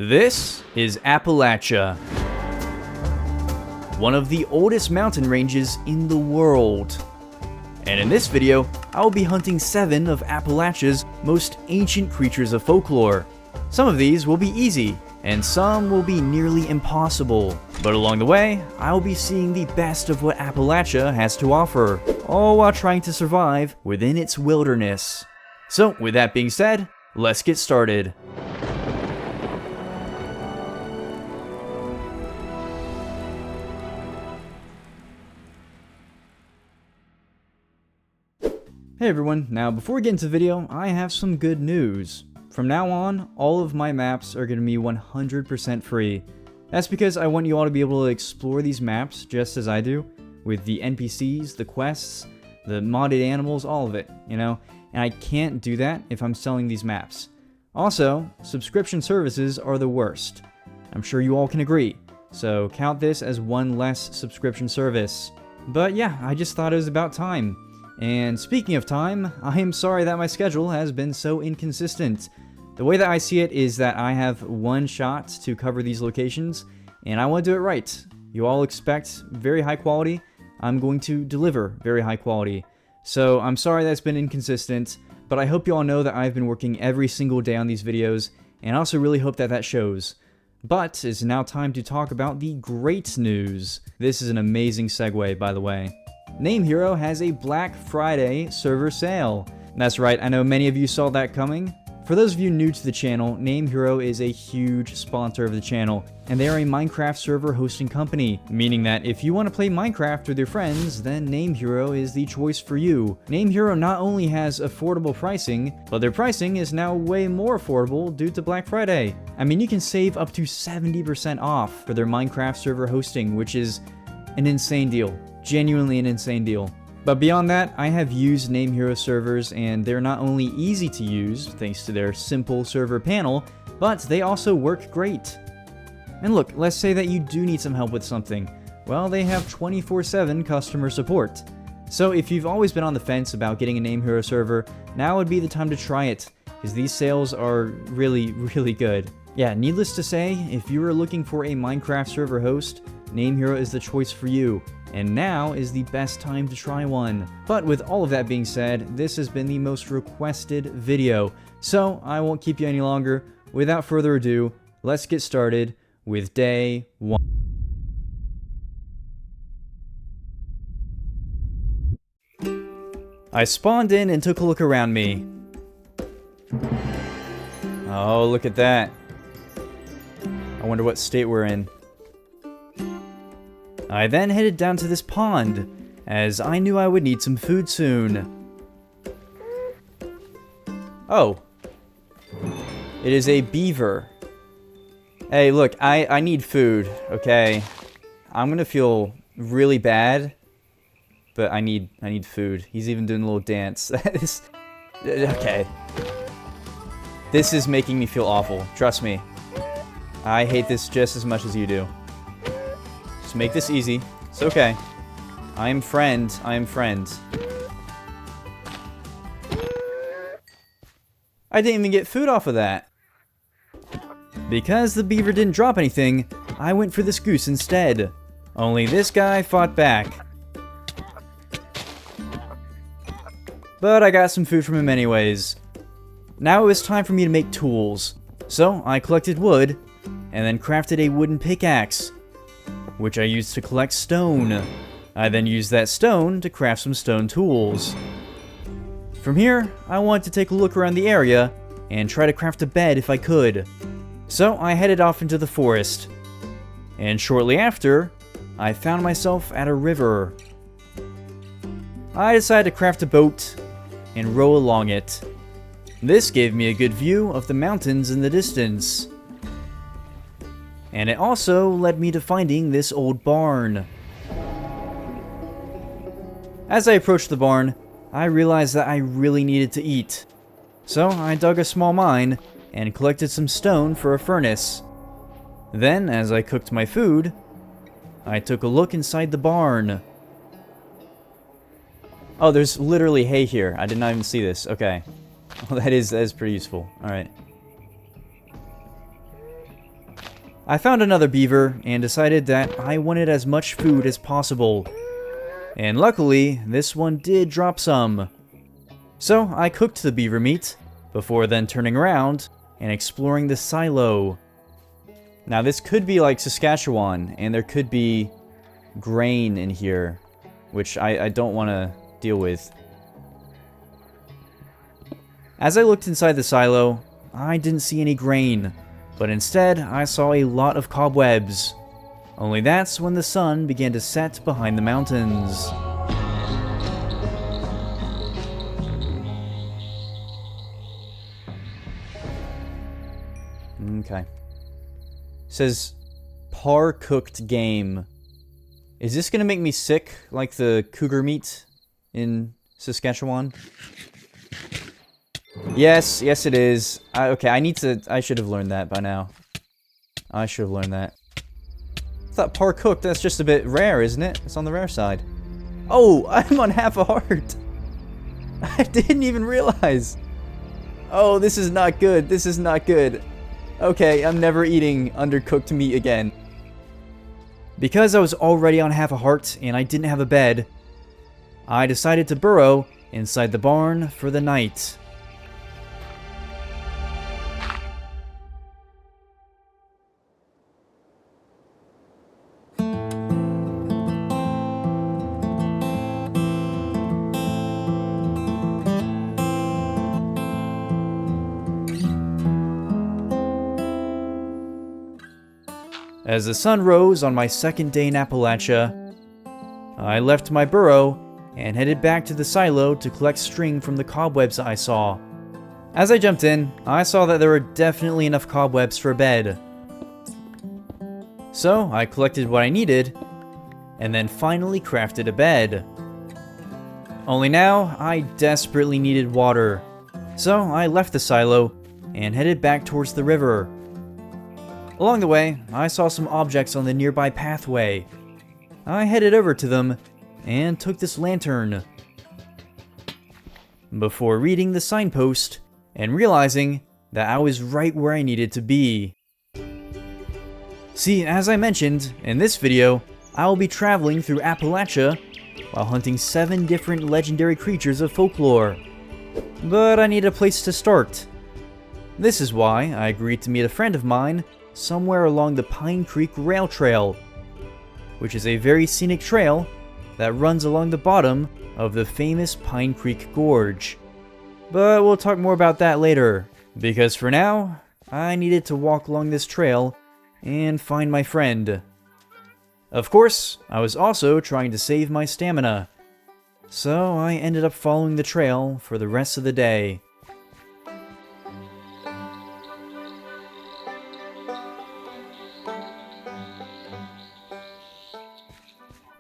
This is Appalachia, one of the oldest mountain ranges in the world. And in this video, I will be hunting 7 of Appalachia's most ancient creatures of folklore. Some of these will be easy, and some will be nearly impossible. But along the way, I will be seeing the best of what Appalachia has to offer, all while trying to survive within its wilderness. So with that being said, let's get started. Hey everyone, now before we get into the video, I have some good news. From now on, all of my maps are going to be 100% free. That's because I want you all to be able to explore these maps just as I do, with the NPCs, the quests, the modded animals, all of it, you know? And I can't do that if I'm selling these maps. Also, subscription services are the worst. I'm sure you all can agree, so count this as one less subscription service. But yeah, I just thought it was about time. And speaking of time, I am sorry that my schedule has been so inconsistent. The way that I see it is that I have one shot to cover these locations, and I want to do it right. You all expect very high quality. I'm going to deliver very high quality. So I'm sorry that's been inconsistent, but I hope you all know that I've been working every single day on these videos, and I also really hope that that shows. But it's now time to talk about the great news. This is an amazing segue, by the way. Name Hero has a Black Friday server sale. That's right, I know many of you saw that coming. For those of you new to the channel, Name Hero is a huge sponsor of the channel, and they are a Minecraft server hosting company, meaning that if you want to play Minecraft with your friends, then Name Hero is the choice for you. Name Hero not only has affordable pricing, but their pricing is now way more affordable due to Black Friday. I mean, you can save up to 70% off for their Minecraft server hosting, which is an insane deal. Genuinely an insane deal. But beyond that, I have used Name Hero servers, and they're not only easy to use thanks to their simple server panel, but they also work great. And look, let's say that you do need some help with something. Well, they have 24/7 customer support. So if you've always been on the fence about getting a Name Hero server, now would be the time to try it, because these sales are really, really good. Yeah, needless to say, if you are looking for a Minecraft server host, Name Hero is the choice for you. And now is the best time to try one. But with all of that being said, this has been the most requested video, so I won't keep you any longer. Without further ado, let's get started with day 1. I spawned in and took a look around me. Oh, look at that. I wonder what state we're in. I then headed down to this pond, as I knew I would need some food soon. Oh. It is a beaver. Hey, look, I need food, okay? I'm gonna feel really bad, but I need food. He's even doing a little dance. Okay. This is making me feel awful, trust me. I hate this just as much as you do. Just make this easy. It's okay. I am friend. I am friend. I didn't even get food off of that. Because the beaver didn't drop anything, I went for this goose instead. Only this guy fought back. But I got some food from him anyways. Now it was time for me to make tools. So I collected wood, and then crafted a wooden pickaxe, which I used to collect stone. I then used that stone to craft some stone tools. From here, I wanted to take a look around the area and try to craft a bed if I could. So I headed off into the forest. And shortly after, I found myself at a river. I decided to craft a boat and row along it. This gave me a good view of the mountains in the distance. And it also led me to finding this old barn. As I approached the barn, I realized that I really needed to eat. So I dug a small mine and collected some stone for a furnace. Then, as I cooked my food, I took a look inside the barn. Oh, there's literally hay here. I did not even see this. Okay. Well, that is pretty useful. Alright. I found another beaver and decided that I wanted as much food as possible. And luckily, this one did drop some. So I cooked the beaver meat, before then turning around and exploring the silo. Now this could be like Saskatchewan, and there could be grain in here, which I don't want to deal with. As I looked inside the silo, I didn't see any grain, but instead I saw a lot of cobwebs. Only that's when the sun began to set behind the mountains. Okay. Says par-cooked game. Is this gonna make me sick like the cougar meat in Saskatchewan? Yes, it is. Okay, I should have learned that by now. I should have learned that. I thought par-cooked, that's just a bit rare, isn't it? It's on the rare side. Oh, I'm on half a heart. I didn't even realize. Oh, this is not good. This is not good. Okay, I'm never eating undercooked meat again. Because I was already on half a heart and I didn't have a bed, I decided to burrow inside the barn for the night. As the sun rose on my second day in Appalachia, I left my burrow and headed back to the silo to collect string from the cobwebs I saw. As I jumped in, I saw that there were definitely enough cobwebs for a bed. So I collected what I needed, and then finally crafted a bed. Only now, I desperately needed water, so I left the silo and headed back towards the river. Along the way, I saw some objects on the nearby pathway. I headed over to them and took this lantern, before reading the signpost and realizing that I was right where I needed to be. See, as I mentioned, in this video, I will be traveling through Appalachia while hunting 7 different legendary creatures of folklore. But I need a place to start. This is why I agreed to meet a friend of mine somewhere along the Pine Creek Rail Trail, which is a very scenic trail that runs along the bottom of the famous Pine Creek Gorge. But we'll talk more about that later, because for now, I needed to walk along this trail and find my friend. Of course, I was also trying to save my stamina, so I ended up following the trail for the rest of the day.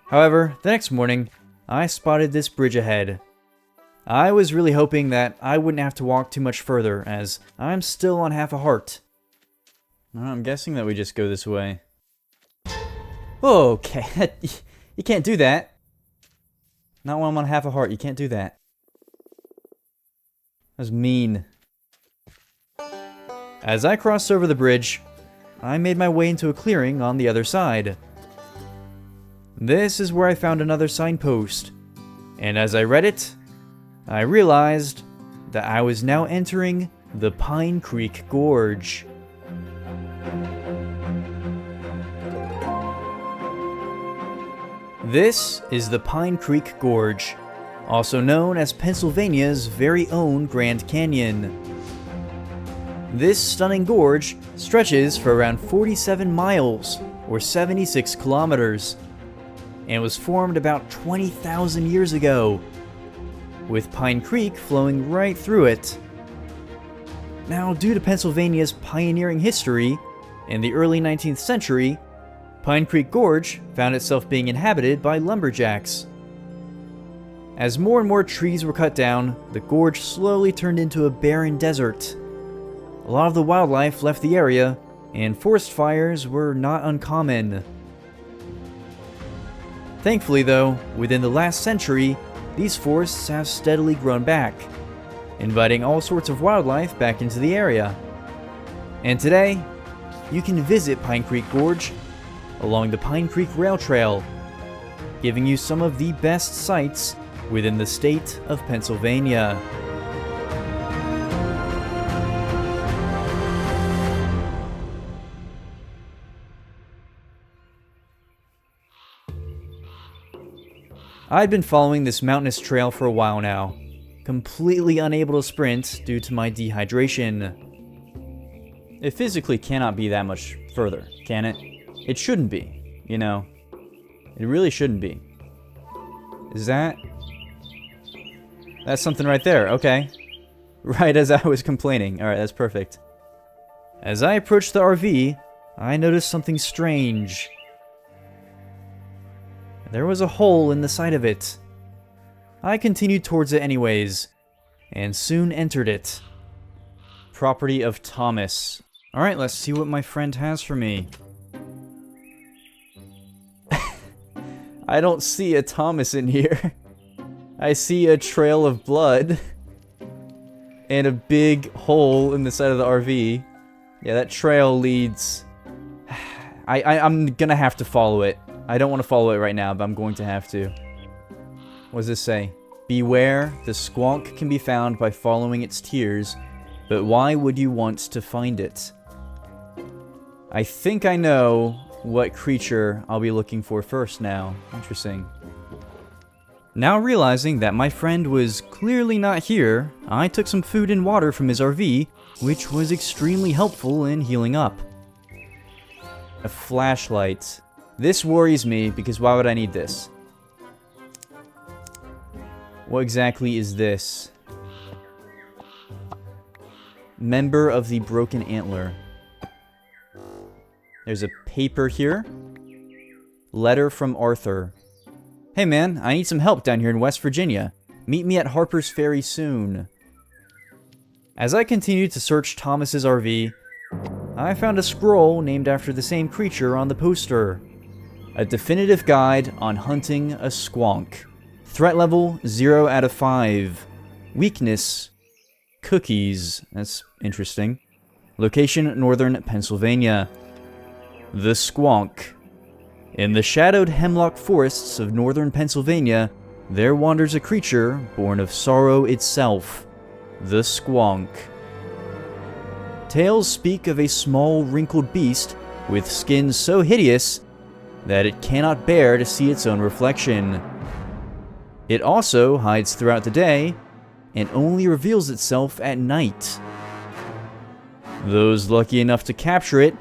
However, the next morning, I spotted this bridge ahead. I was really hoping that I wouldn't have to walk too much further, as I'm still on half a heart. I'm guessing that we just go this way. Okay, you can't do that. Not when I'm on half a heart, you can't do that. That's mean. As I crossed over the bridge, I made my way into a clearing on the other side. This is where I found another signpost, and as I read it, I realized that I was now entering the Pine Creek Gorge. This is the Pine Creek Gorge, also known as Pennsylvania's very own Grand Canyon. This stunning gorge stretches for around 47 miles, or 76 kilometers. And was formed about 20,000 years ago, with Pine Creek flowing right through it. Now, due to Pennsylvania's pioneering history, in the early 19th century, Pine Creek Gorge found itself being inhabited by lumberjacks. As more and more trees were cut down, the gorge slowly turned into a barren desert. A lot of the wildlife left the area, and forest fires were not uncommon. Thankfully though, within the last century, these forests have steadily grown back, inviting all sorts of wildlife back into the area. And today, you can visit Pine Creek Gorge along the Pine Creek Rail Trail, giving you some of the best sights within the state of Pennsylvania. I'd been following this mountainous trail for a while now, completely unable to sprint due to my dehydration. It physically cannot be that much further, can it? It shouldn't be, you know. It really shouldn't be. Is that... That's something right there, okay. Right as I was complaining. Alright, that's perfect. As I approached the RV, I noticed something strange. There was a hole in the side of it. I continued towards it anyways, and soon entered it. Property of Thomas. Alright, let's see what my friend has for me. I don't see a Thomas in here. I see a trail of blood. And a big hole in the side of the RV. Yeah, that trail leads... I'm gonna have to follow it. I don't want to follow it right now, but I'm going to have to. What does this say? Beware, the squonk can be found by following its tears, but why would you want to find it? I think I know what creature I'll be looking for first now. Interesting. Now realizing that my friend was clearly not here, I took some food and water from his RV, which was extremely helpful in healing up. A flashlight. This worries me, because why would I need this? What exactly is this? Member of the Broken Antler. There's a paper here. Letter from Arthur. Hey man, I need some help down here in West Virginia. Meet me at Harper's Ferry soon. As I continued to search Thomas's RV, I found a scroll named after the same creature on the poster. A definitive guide on hunting a squonk. Threat level 0 out of 5. Weakness, cookies. That's interesting. Location, northern Pennsylvania. The squonk. In the shadowed hemlock forests of northern Pennsylvania, there wanders a creature born of sorrow itself. The squonk. Tales speak of a small wrinkled beast with skin so hideous that it cannot bear to see its own reflection. It also hides throughout the day and only reveals itself at night. Those lucky enough to capture it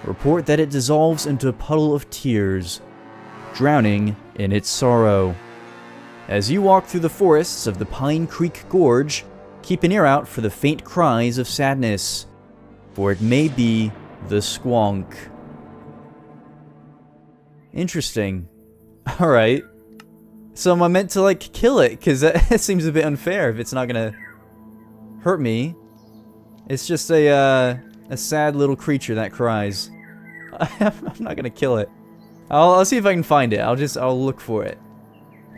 report that it dissolves into a puddle of tears, drowning in its sorrow. As you walk through the forests of the Pine Creek Gorge, keep an ear out for the faint cries of sadness, for it may be the squonk. Interesting. Alright. So am I meant to, like, kill it? Because that seems a bit unfair if it's not gonna hurt me. It's just a sad little creature that cries. I'm not gonna kill it. I'll see if I can find it. I'll look for it.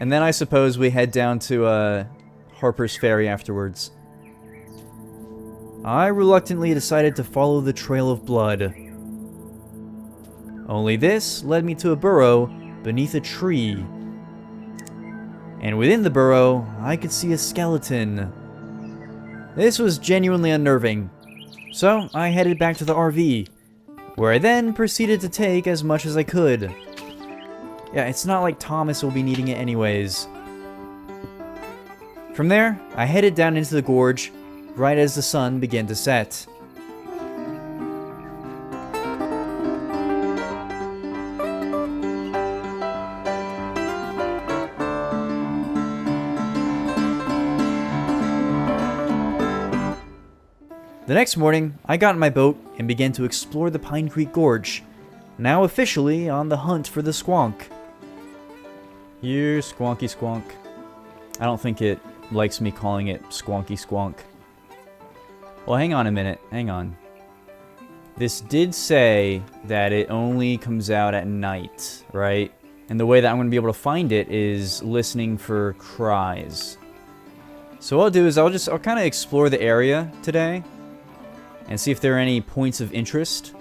And then I suppose we head down to, Harper's Ferry afterwards. I reluctantly decided to follow the trail of blood. Only this led me to a burrow beneath a tree. And within the burrow, I could see a skeleton. This was genuinely unnerving. So I headed back to the RV, where I then proceeded to take as much as I could. Yeah, it's not like Thomas will be needing it anyways. From there, I headed down into the gorge, right as the sun began to set. The next morning, I got in my boat and began to explore the Pine Creek Gorge, now officially on the hunt for the squonk. Here, squonky squonk. I don't think it likes me calling it squonky squonk. Well, hang on a minute. Hang on. This did say that it only comes out at night, right? And the way that I'm going to be able to find it is listening for cries. So what I'll do is I'll kind of explore the area today and see if there are any points of interest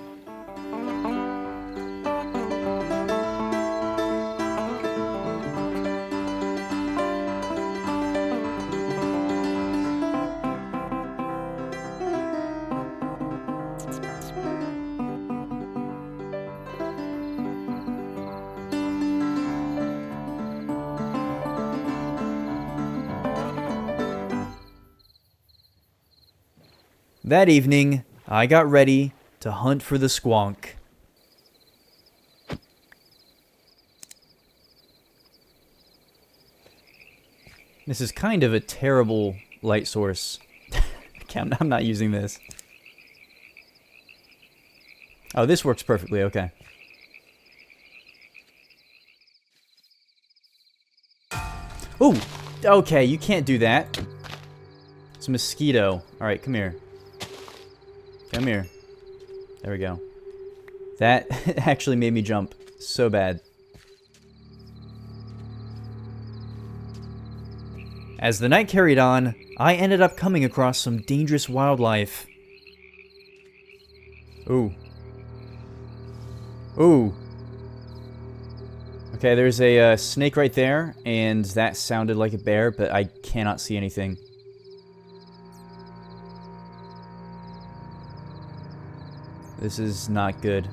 That evening, I got ready to hunt for the squonk. This is kind of a terrible light source. I'm not using this. Oh, this works perfectly, okay. Ooh! Okay, you can't do that. It's a mosquito. Alright, come here. Come here. There we go. That actually made me jump so bad. As the night carried on, I ended up coming across some dangerous wildlife. Ooh. Ooh. Okay, there's a snake right there, and that sounded like a bear, but I cannot see anything. This is not good.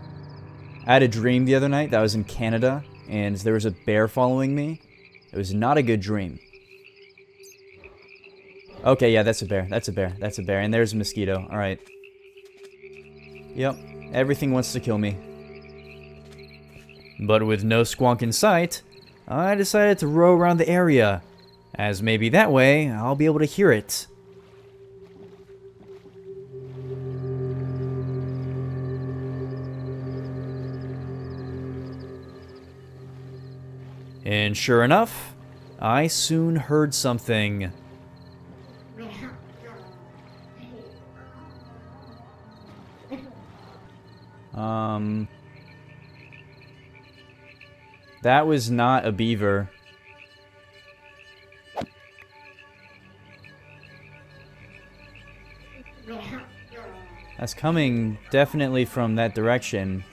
I had a dream the other night that I was in Canada, and there was a bear following me. It was not a good dream. Okay, yeah, that's a bear. That's a bear. That's a bear. And there's a mosquito. Alright. Yep. Everything wants to kill me. But with no squonk in sight, I decided to row around the area, as maybe that way I'll be able to hear it. And sure enough, I soon heard something. That was not a beaver. That's coming definitely from that direction.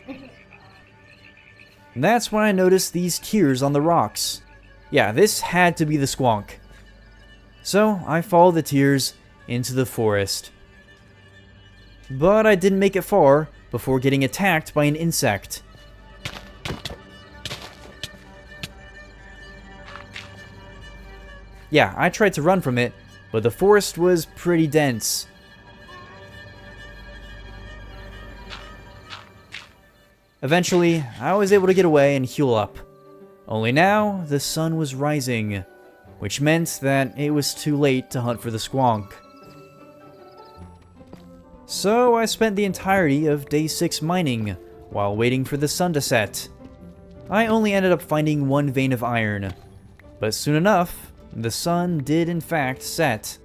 And that's when I noticed these tears on the rocks. Yeah, this had to be the squonk. So I followed the tears into the forest. But I didn't make it far before getting attacked by an insect. Yeah, I tried to run from it, but the forest was pretty dense. Eventually, I was able to get away and heal up. Only now, the sun was rising, which meant that it was too late to hunt for the squonk. So I spent the entirety of day 6 mining, while waiting for the sun to set. I only ended up finding one vein of iron, but soon enough, the sun did in fact set.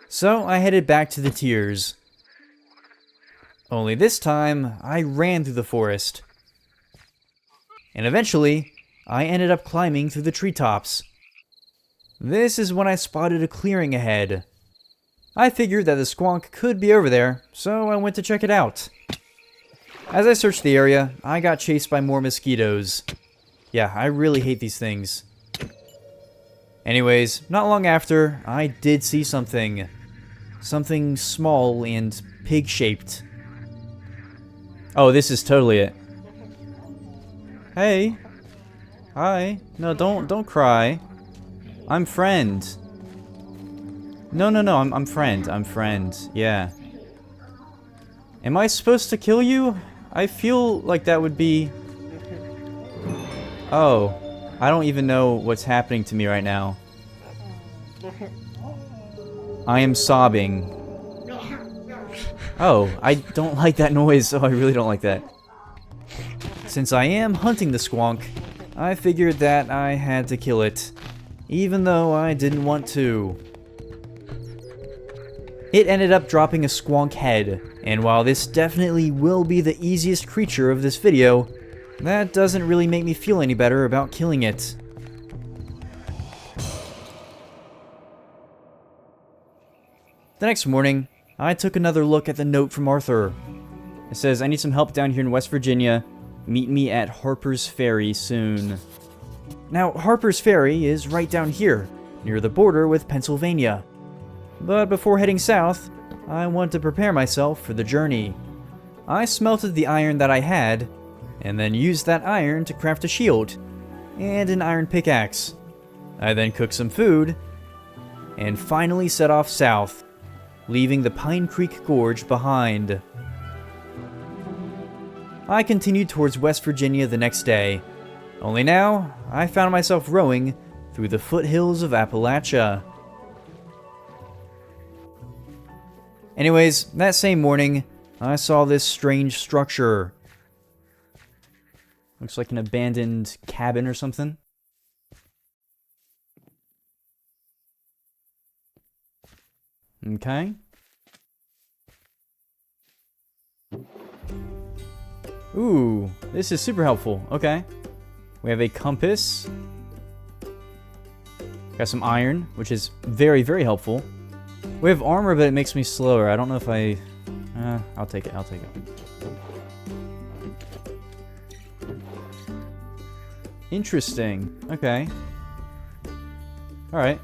So I headed back to the tiers. Only this time, I ran through the forest. And eventually, I ended up climbing through the treetops. This is when I spotted a clearing ahead. I figured that the squonk could be over there, so I went to check it out. As I searched the area, I got chased by more mosquitoes. Yeah, I really hate these things. Anyways, not long after, I did see something. Something small and pig-shaped. Oh, this is totally it. Hey. Hi. No, don't cry. I'm friend. No, I'm friend. I'm friend. Yeah. Am I supposed to kill you? I feel like that would be... Oh. I don't even know what's happening to me right now. I am sobbing. Oh, I don't like that noise. Oh, I really don't like that. Since I am hunting the squonk, I figured that I had to kill it, even though I didn't want to. It ended up dropping a squonk head, and while this definitely will be the easiest creature of this video, that doesn't really make me feel any better about killing it. The next morning, I took another look at the note from Arthur. It says, I need some help down here in West Virginia. Meet me at Harper's Ferry soon. Now, Harper's Ferry is right down here, near the border with Pennsylvania. But before heading south, I want to prepare myself for the journey. I smelted the iron that I had, and then used that iron to craft a shield and an iron pickaxe. I then cooked some food, and finally set off south, leaving the Pine Creek Gorge behind. I continued towards West Virginia the next day, only now I found myself rowing through the foothills of Appalachia. Anyways, that same morning, I saw this strange structure. Looks like an abandoned cabin or something. Okay. Ooh, this is super helpful. Okay. We have a compass. Got some iron, which is very, very helpful. We have armor, but it makes me slower. I don't know if I... I'll take it. I'll take it. Interesting. Okay. Alright.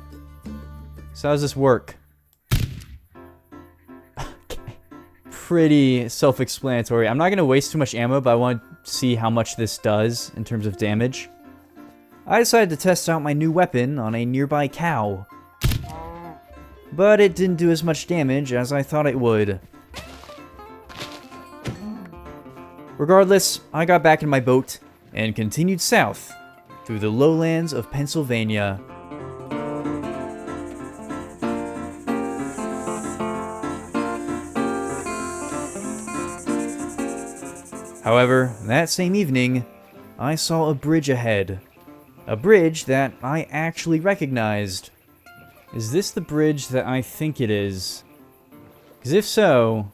So how does this work? Okay. Pretty self-explanatory. I'm not going to waste too much ammo, but I want to see how much this does in terms of damage. I decided to test out my new weapon on a nearby cow. But it didn't do as much damage as I thought it would. Regardless, I got back in my boat and continued south through the lowlands of Pennsylvania. However, that same evening, I saw a bridge ahead. A bridge that I actually recognized. Is this the bridge that I think it is? Because if so,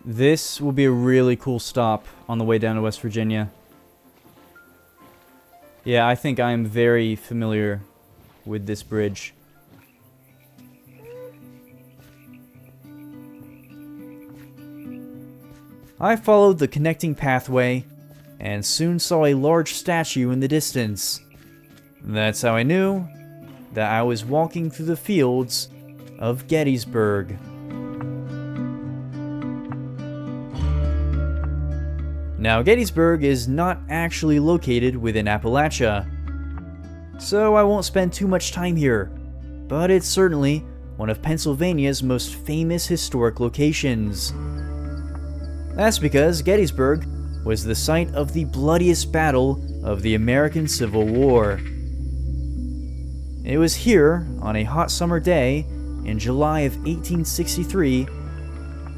this will be a really cool stop on the way down to West Virginia. Yeah, I think I'm very familiar with this bridge. I followed the connecting pathway and soon saw a large statue in the distance. That's how I knew that I was walking through the fields of Gettysburg. Now, Gettysburg is not actually located within Appalachia, so I won't spend too much time here, but it's certainly one of Pennsylvania's most famous historic locations. That's because Gettysburg was the site of the bloodiest battle of the American Civil War. It was here, on a hot summer day in July of 1863,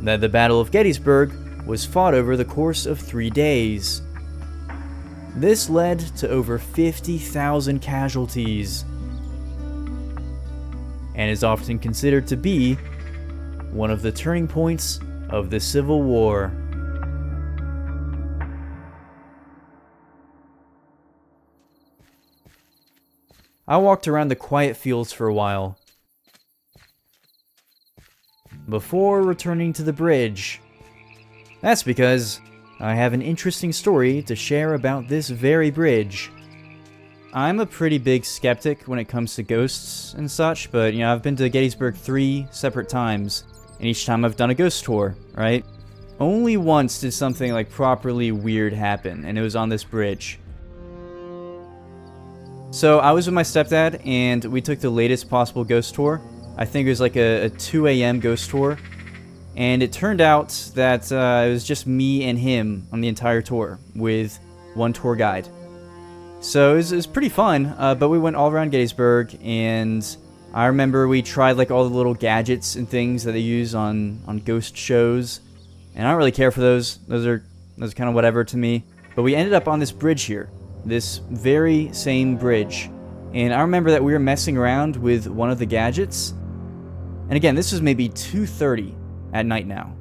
that the Battle of Gettysburg was fought over the course of 3 days. This led to over 50,000 casualties, and is often considered to be one of the turning points of the Civil War. I walked around the quiet fields for a while, before returning to the bridge. That's because I have an interesting story to share about this very bridge. I'm a pretty big skeptic when it comes to ghosts and such, but I've been to Gettysburg 3 separate times, and each time I've done a ghost tour, right? Only once did something like properly weird happen, and it was on this bridge. So I was with my stepdad, and we took the latest possible ghost tour. I think it was like a 2 a.m. ghost tour. And it turned out that it was just me and him on the entire tour, with one tour guide. So it was pretty fun, but we went all around Gettysburg, and I remember we tried like all the little gadgets and things that they use on ghost shows. And I don't really care for those. Those are kind of whatever to me. But we ended up on this bridge here. This very same bridge. And I remember that we were messing around with one of the gadgets. And again, this was maybe 2:30 at night now.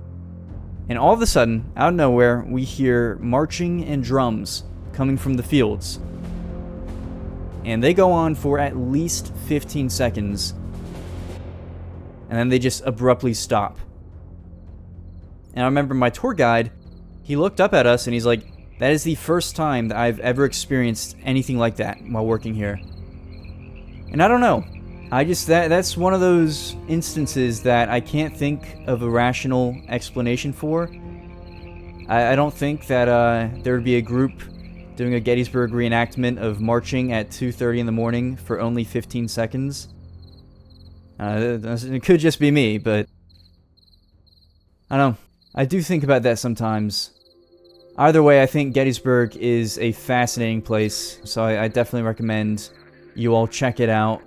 And all of a sudden, out of nowhere, we hear marching and drums coming from the fields. And they go on for at least 15 seconds. And then they just abruptly stop. And I remember my tour guide, he looked up at us and he's like, That is the first time that I've ever experienced anything like that while working here. And I don't know. That's one of those instances that I can't think of a rational explanation for. I don't think that there would be a group doing a Gettysburg reenactment of marching at 2:30 in the morning for only 15 seconds. It could just be me, but I don't know. I do think about that sometimes. Either way, I think Gettysburg is a fascinating place, so I definitely recommend you all check it out.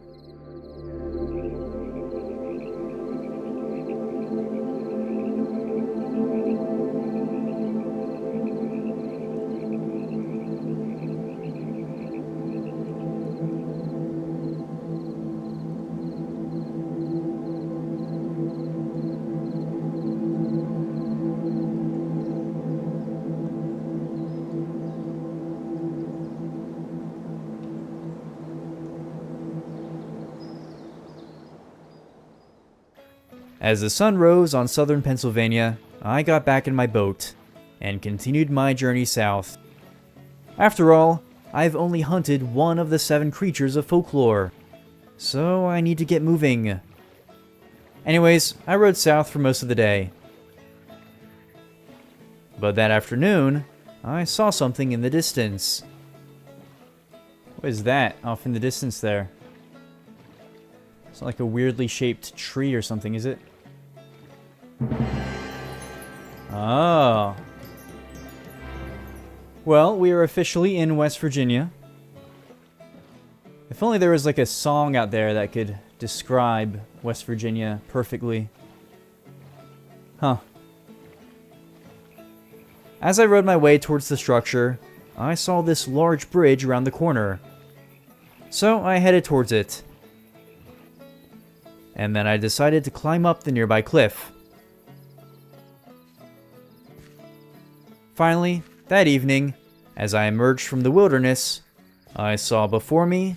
As the sun rose on southern Pennsylvania, I got back in my boat and continued my journey south. After all, I've only hunted one of the 7 creatures of folklore, so I need to get moving. Anyways, I rode south for most of the day. But that afternoon, I saw something in the distance. What is that off in the distance there? It's like a weirdly shaped tree or something, is it? Oh. Well, we are officially in West Virginia. If only there was like a song out there that could describe West Virginia perfectly. Huh. As I rode my way towards the structure, I saw this large bridge around the corner. So I headed towards it. And then I decided to climb up the nearby cliff. Finally, that evening, as I emerged from the wilderness, I saw before me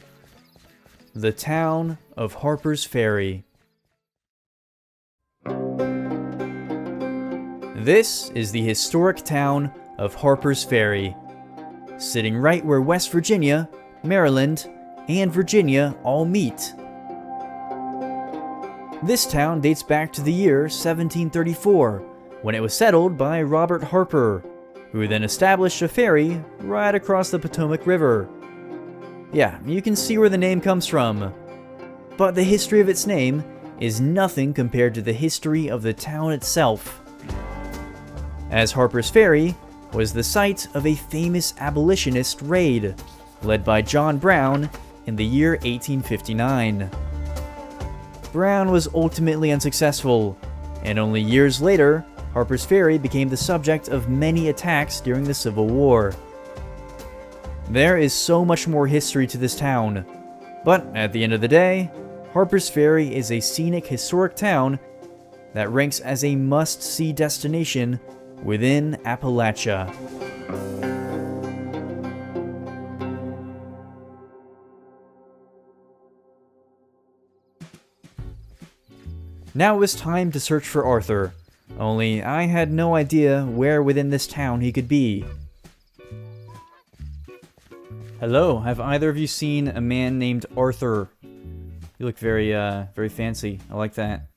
the town of Harper's Ferry. This is the historic town of Harper's Ferry, sitting right where West Virginia, Maryland, and Virginia all meet. This town dates back to the year 1734, when it was settled by Robert Harper, who then established a ferry right across the Potomac River. Yeah, you can see where the name comes from. But the history of its name is nothing compared to the history of the town itself, as Harper's Ferry was the site of a famous abolitionist raid, led by John Brown in the year 1859. Brown was ultimately unsuccessful, and only years later, Harper's Ferry became the subject of many attacks during the Civil War. There is so much more history to this town, but at the end of the day, Harper's Ferry is a scenic historic town that ranks as a must-see destination within Appalachia. Now it was time to search for Arthur, only I had no idea where within this town he could be. Hello, have either of you seen a man named Arthur? You look very fancy. I like that.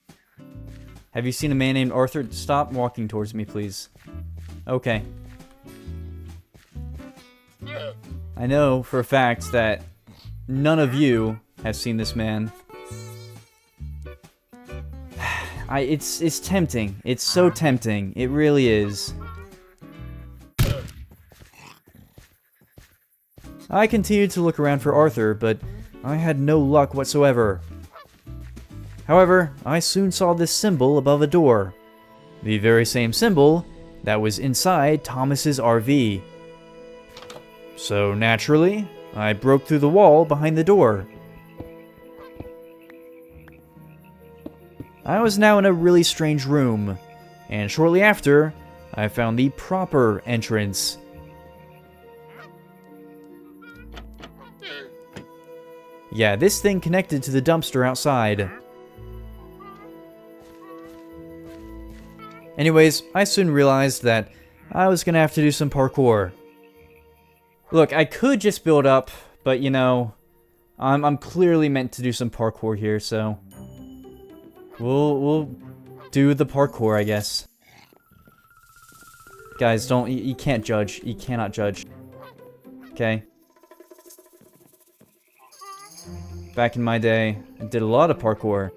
Have you seen a man named Arthur? Stop walking towards me, please. Okay. I know for a fact that none of you have seen this man. It's tempting. It's so tempting. It really is. I continued to look around for Arthur, but I had no luck whatsoever. However, I soon saw this symbol above a door. The very same symbol that was inside Thomas's RV. So naturally, I broke through the wall behind the door. I was now in a really strange room, and shortly after, I found the proper entrance. Yeah, this thing connected to the dumpster outside. Anyways, I soon realized that I was gonna have to do some parkour. Look, I could just build up, but you know, I'm clearly meant to do some parkour here, so we'll do the parkour, I guess. Guys, don't you can't judge. You cannot judge. Okay. Back in my day, I did a lot of parkour.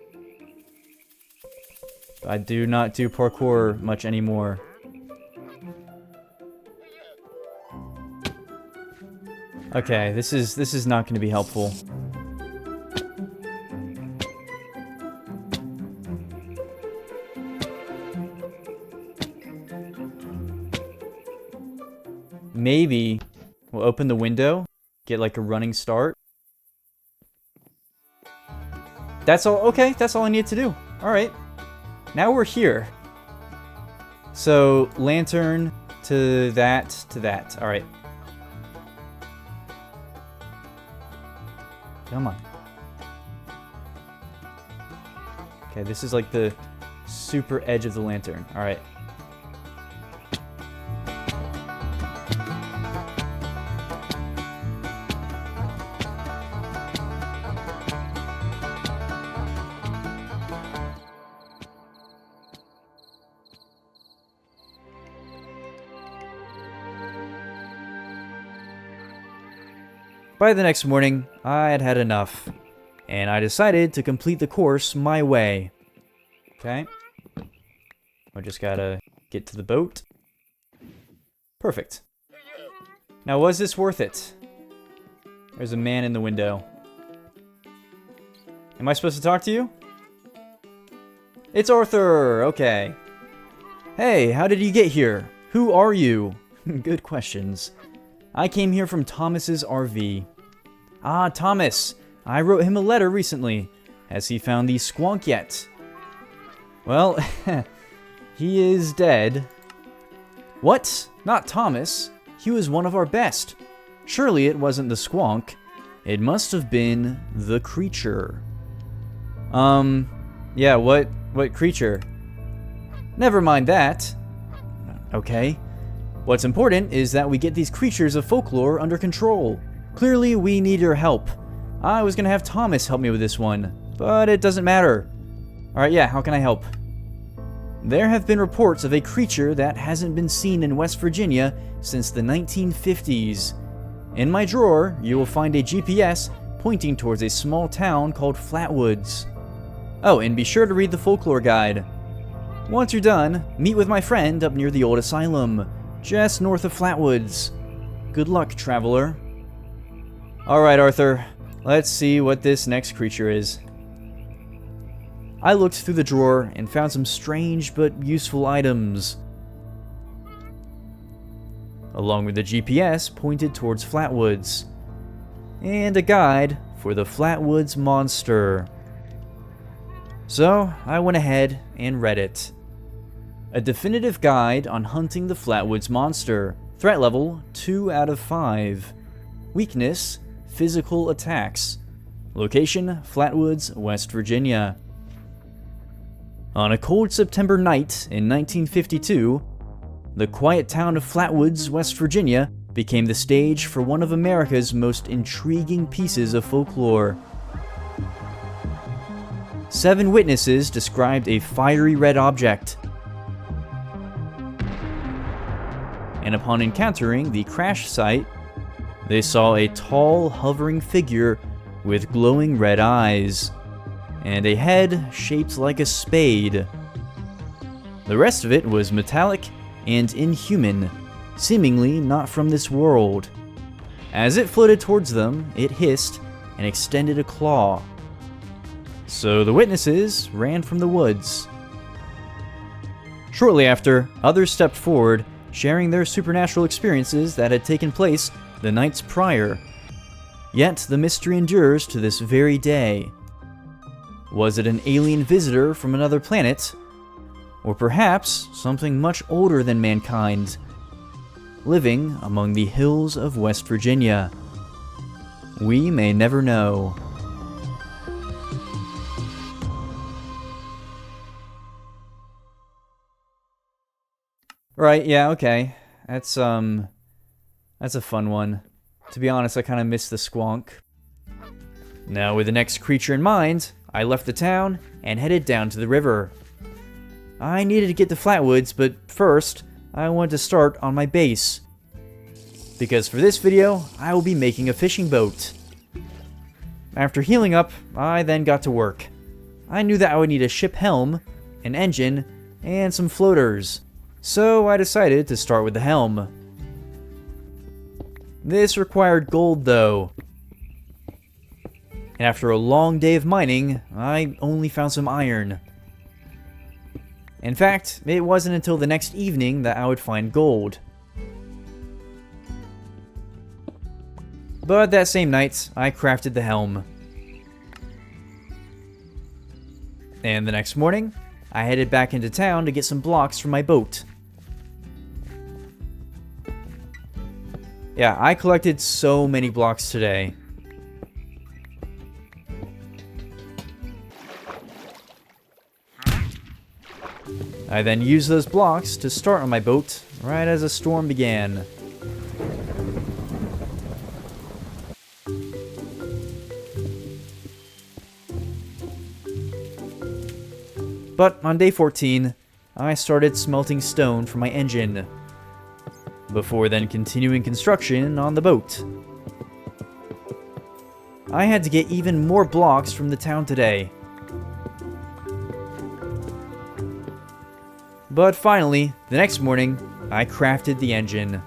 I do not do parkour much anymore. Okay, this is not going to be helpful. Maybe we'll open the window, get like a running start. That's all. Okay, that's all I need to do. All right. Now we're here. So, lantern to that, to that. All right. Come on. Okay, this is like the super edge of the lantern. All right. By the next morning, I had had enough, and I decided to complete the course my way. Okay. I just gotta get to the boat. Perfect. Now, was this worth it? There's a man in the window. Am I supposed to talk to you? It's Arthur! Okay. Hey, how did you get here? Who are you? Good questions. I came here from Thomas's RV. Ah, Thomas. I wrote him a letter recently. Has he found the squonk yet? Well, he is dead. What? Not Thomas. He was one of our best. Surely it wasn't the squonk. It must have been the creature. Yeah, what creature? Never mind that. Okay. What's important is that we get these creatures of folklore under control. Clearly, we need your help. I was gonna have Thomas help me with this one, but it doesn't matter. Alright, yeah, how can I help? There have been reports of a creature that hasn't been seen in West Virginia since the 1950s. In my drawer, you will find a GPS pointing towards a small town called Flatwoods. Oh, and be sure to read the folklore guide. Once you're done, meet with my friend up near the old asylum, just north of Flatwoods. Good luck, traveler. Alright, Arthur. Let's see what this next creature is. I looked through the drawer and found some strange but useful items. Along with the GPS pointed towards Flatwoods. And a guide for the Flatwoods monster. So, I went ahead and read it. A definitive guide on hunting the Flatwoods monster. Threat level 2 out of 5. Weakness, physical attacks. Location, Flatwoods, West Virginia. On a cold September night in 1952, the quiet town of Flatwoods, West Virginia, became the stage for one of America's most intriguing pieces of folklore. 7 witnesses described a fiery red object, and upon encountering the crash site, they saw a tall, hovering figure with glowing red eyes, and a head shaped like a spade. The rest of it was metallic and inhuman, seemingly not from this world. As it floated towards them, it hissed and extended a claw. So the witnesses ran from the woods. Shortly after, others stepped forward, sharing their supernatural experiences that had taken place the nights prior. Yet the mystery endures to this very day. Was it an alien visitor from another planet? Or perhaps something much older than mankind, living among the hills of West Virginia? We may never know. Right, yeah, okay. That's a fun one. To be honest, I kind of miss the squonk. Now, with the next creature in mind, I left the town and headed down to the river. I needed to get to Flatwoods, but first, I wanted to start on my base. Because for this video, I will be making a fishing boat. After healing up, I then got to work. I knew that I would need a ship helm, an engine, and some floaters. So I decided to start with the helm. This required gold though. And after a long day of mining, I only found some iron. In fact, it wasn't until the next evening that I would find gold. But that same night, I crafted the helm. And the next morning, I headed back into town to get some blocks for my boat. Yeah, I collected so many blocks today. I then used those blocks to start on my boat right as a storm began. But on day 14, I started smelting stone for my engine, before then continuing construction on the boat. I had to get even more blocks from the town today. But finally, the next morning, I crafted the engine.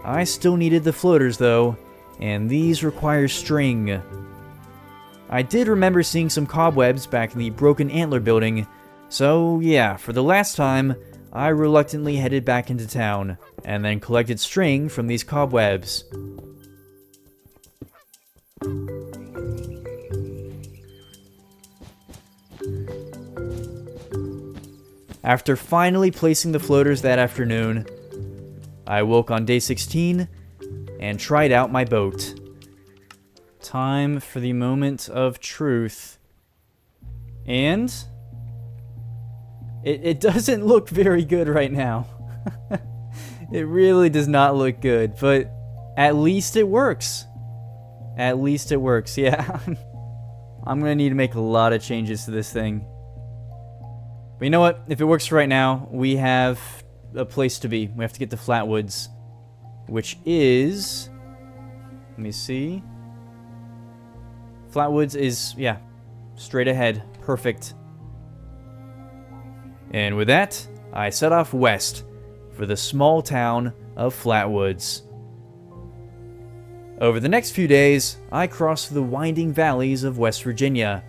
I still needed the floaters though, and these require string. I did remember seeing some cobwebs back in the Broken Antler building, so yeah, for the last time, I reluctantly headed back into town, and then collected string from these cobwebs. After finally placing the floaters that afternoon, I woke on day 16 and tried out my boat. Time for the moment of truth. And it doesn't look very good right now. It really does not look good, but at least it works. At least it works, yeah. I'm gonna need to make a lot of changes to this thing. But you know what? If it works for right now, we have a place to be. We have to get to Flatwoods, which is... Let me see. Flatwoods is, yeah, straight ahead. Perfect. And with that, I set off west for the small town of Flatwoods. Over the next few days, I crossed the winding valleys of West Virginia.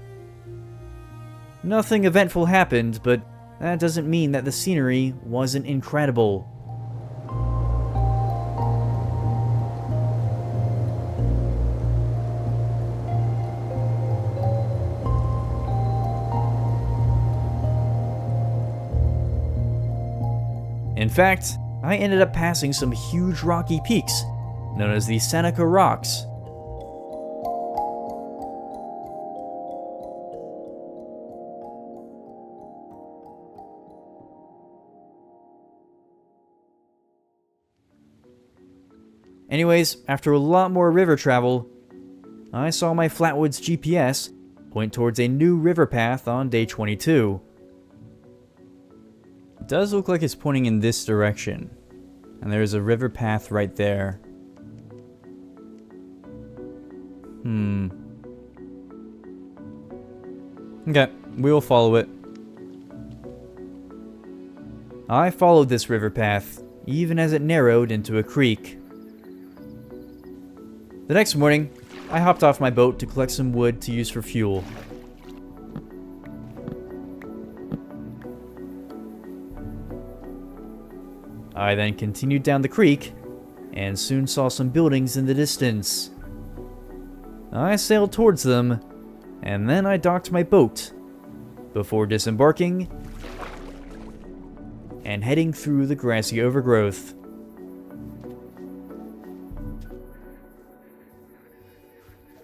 Nothing eventful happened, but that doesn't mean that the scenery wasn't incredible. In fact, I ended up passing some huge rocky peaks, known as the Seneca Rocks. Anyways, after a lot more river travel, I saw my Flatwoods GPS point towards a new river path on day 22. It does look like it's pointing in this direction, and there's a river path right there. Okay, we will follow it. I followed this river path, even as it narrowed into a creek. The next morning, I hopped off my boat to collect some wood to use for fuel. I then continued down the creek, and soon saw some buildings in the distance. I sailed towards them, and then I docked my boat, before disembarking and heading through the grassy overgrowth.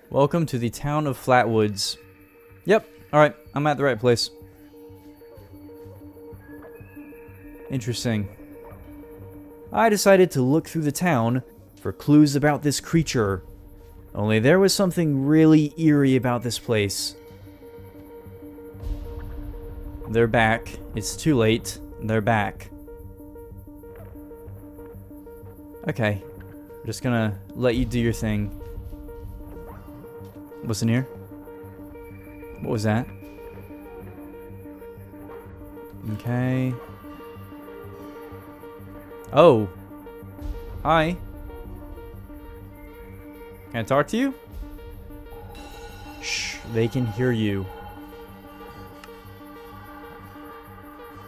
Welcome to the town of Flatwoods. Yep, alright, I'm at the right place. Interesting. I decided to look through the town for clues about this creature. Only there was something really eerie about this place. They're back. It's too late. They're back. Okay. I'm just gonna let you do your thing. What's in here? What was that? Okay. Oh. Hi. Can I talk to you? Shh, they can hear you.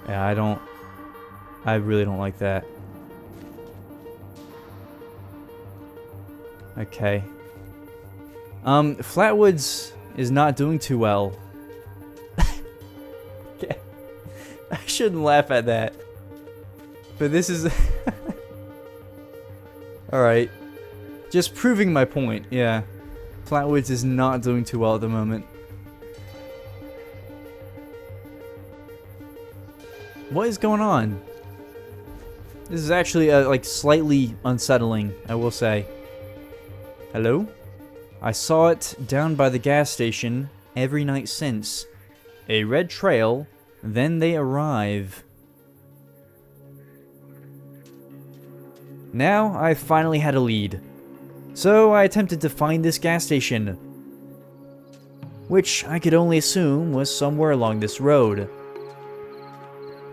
Yeah, I really don't like that. Okay. Flatwoods is not doing too well. Okay. I shouldn't laugh at that. But this is... Alright. Just proving my point, yeah. Flatwoods is not doing too well at the moment. What is going on? This is actually, like, slightly unsettling, I will say. Hello? I saw it down by the gas station every night since. A red trail, then they arrive. Now, I finally had a lead. So, I attempted to find this gas station, which I could only assume was somewhere along this road.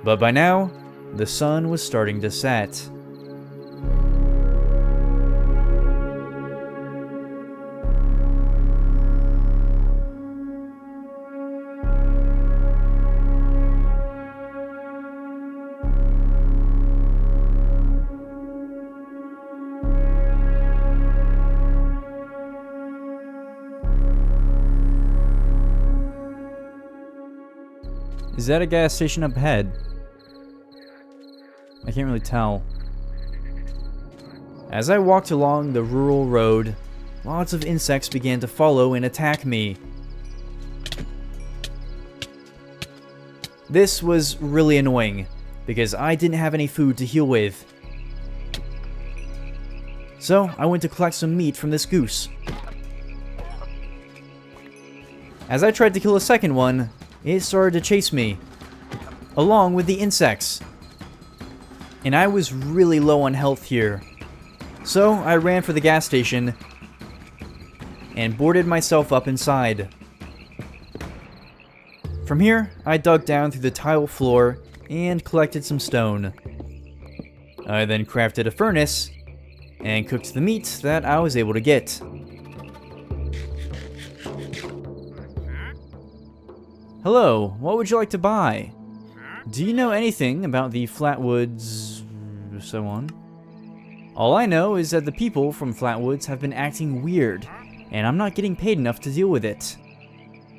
But by now, the sun was starting to set. Is that a gas station up ahead? I can't really tell. As I walked along the rural road, lots of insects began to follow and attack me. This was really annoying, because I didn't have any food to heal with. So, I went to collect some meat from this goose. As I tried to kill a second one, it started to chase me, along with the insects. And I was really low on health here. So I ran for the gas station and boarded myself up inside. From here, I dug down through the tile floor and collected some stone. I then crafted a furnace and cooked the meat that I was able to get. Hello, what would you like to buy? Do you know anything about the Flatwoods, so on? All I know is that the people from Flatwoods have been acting weird, and I'm not getting paid enough to deal with it.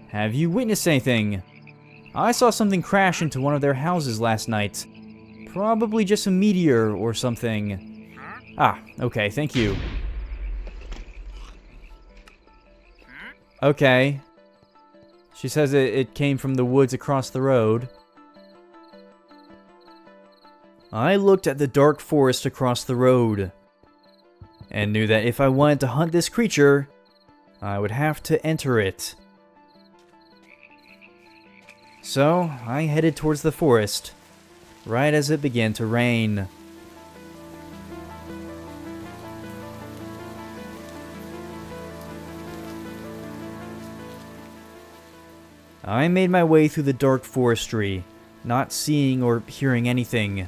Have you witnessed anything? I saw something crash into one of their houses last night. Probably just a meteor or something. Ah, okay, thank you. Okay. She says it came from the woods across the road. I looked at the dark forest across the road, and knew that if I wanted to hunt this creature, I would have to enter it. So, I headed towards the forest, right as it began to rain. I made my way through the dark forestry, not seeing or hearing anything.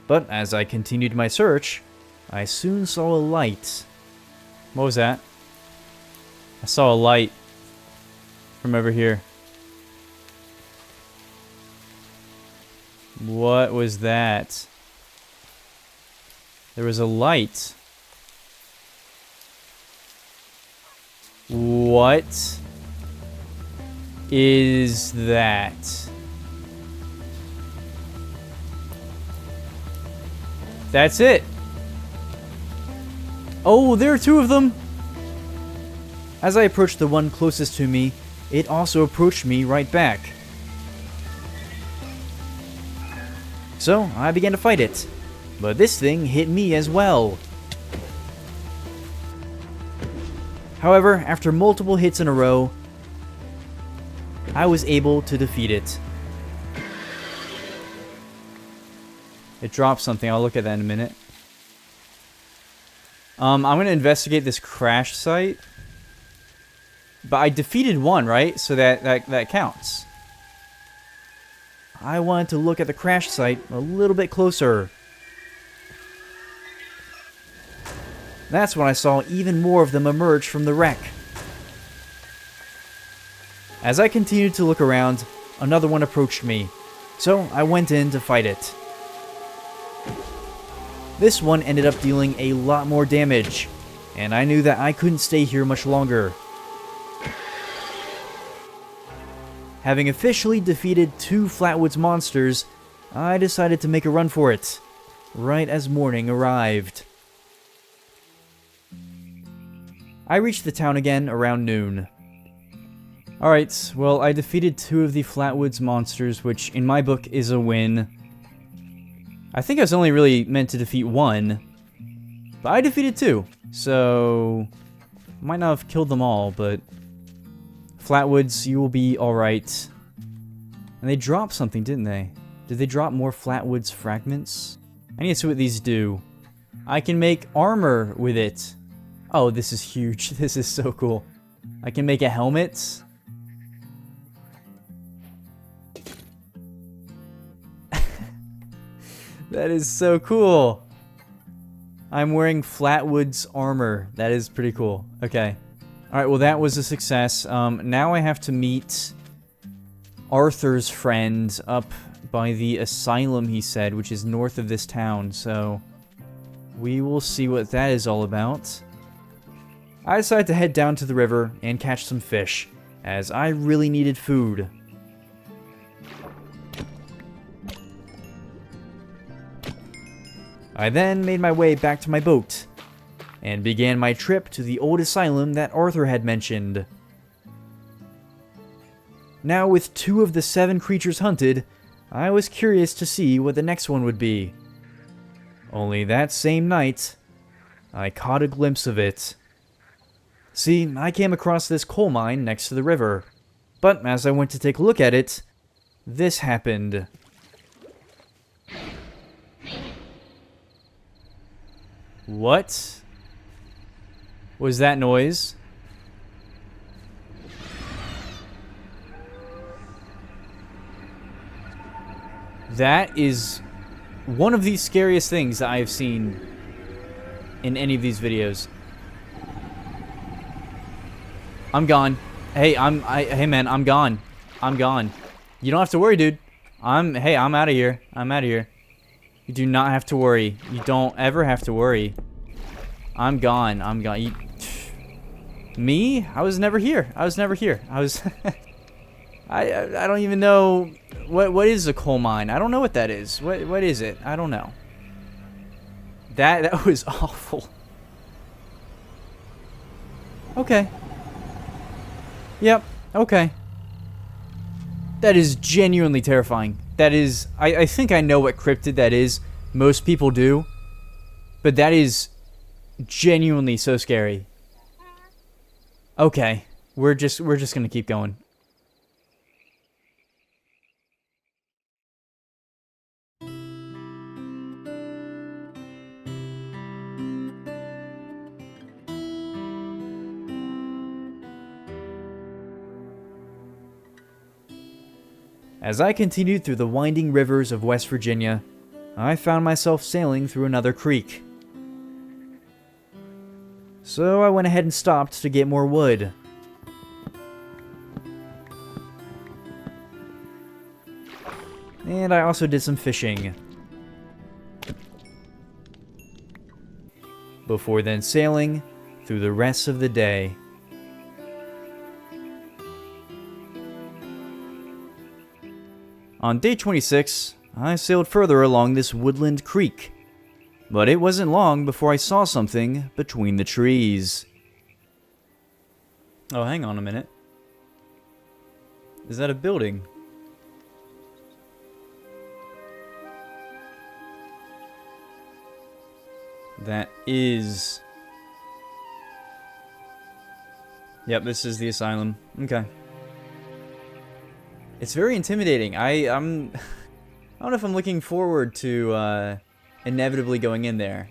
But as I continued my search, I soon saw a light. What was that? I saw a light from over here. What was that? There was a light. What is that? That's it. Oh, there are two of them. As I approached the one closest to me, it also approached me right back. So, I began to fight it. But this thing hit me as well. However, after multiple hits in a row, I was able to defeat it. It dropped something. I'll look at that in a minute. I'm going to investigate this crash site. But I defeated one, right? So that counts. I wanted to look at the crash site a little bit closer. That's when I saw even more of them emerge from the wreck. As I continued to look around, another one approached me, so I went in to fight it. This one ended up dealing a lot more damage, and I knew that I couldn't stay here much longer. Having officially defeated 2 Flatwoods monsters, I decided to make a run for it, right as morning arrived. I reached the town again around noon. Alright, well, I defeated 2 of the Flatwoods monsters, which in my book is a win. I think I was only really meant to defeat 1, but I defeated 2, so might not have killed them all, but Flatwoods, you will be alright. And they dropped something, didn't they? Did they drop more Flatwoods fragments? I need to see what these do. I can make armor with it. Oh, this is huge. This is so cool. I can make a helmet. That is so cool. I'm wearing Flatwoods armor. That is pretty cool. Okay. Alright, well that was a success. Now I have to meet Arthur's friend up by the asylum, he said, which is north of this town. So we will see what that is all about. I decided to head down to the river and catch some fish, as I really needed food. I then made my way back to my boat, and began my trip to the old asylum that Arthur had mentioned. Now with 2 of the 7 creatures hunted, I was curious to see what the next one would be. Only that same night, I caught a glimpse of it. See, I came across this coal mine next to the river, but as I went to take a look at it, this happened. What was that noise? That is one of the scariest things that I have seen in any of these videos. I'm gone. Hey, hey man, I'm gone. I'm gone. You don't have to worry, dude. Hey, I'm out of here. I'm out of here. You do not have to worry. You don't ever have to worry. I'm gone. I'm gone. Me? I was never here. I was never here. I was... I don't even know... What is a coal mine? I don't know what that is. What is it? I don't know. That was awful. Okay. Yep. Okay. That is genuinely terrifying. That is... I think I know what cryptid that is. Most people do. But that is genuinely so scary. Okay. We're just gonna keep going. As I continued through the winding rivers of West Virginia, I found myself sailing through another creek. So I went ahead and stopped to get more wood. And I also did some fishing. Before then sailing through the rest of the day. On day 26, I sailed further along this woodland creek, but it wasn't long before I saw something between the trees. Oh, hang on a minute. Is that a building? That is... Yep, this is the asylum. Okay. It's very intimidating. I'm... I don't know if I'm looking forward to inevitably going in there.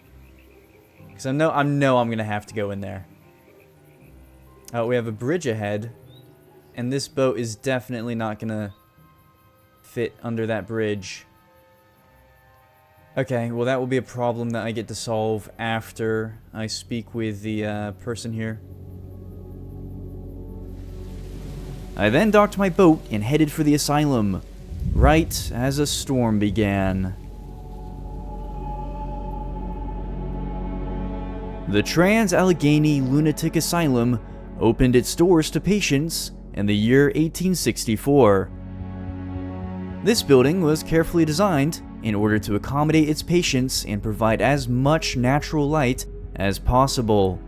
Because I know I'm gonna have to go in there. Oh, we have a bridge ahead. And this boat is definitely not gonna fit under that bridge. Okay, well that will be a problem that I get to solve after I speak with the person here. I then docked my boat and headed for the asylum, right as a storm began. The Trans-Allegheny Lunatic Asylum opened its doors to patients in the year 1864. This building was carefully designed in order to accommodate its patients and provide as much natural light as possible.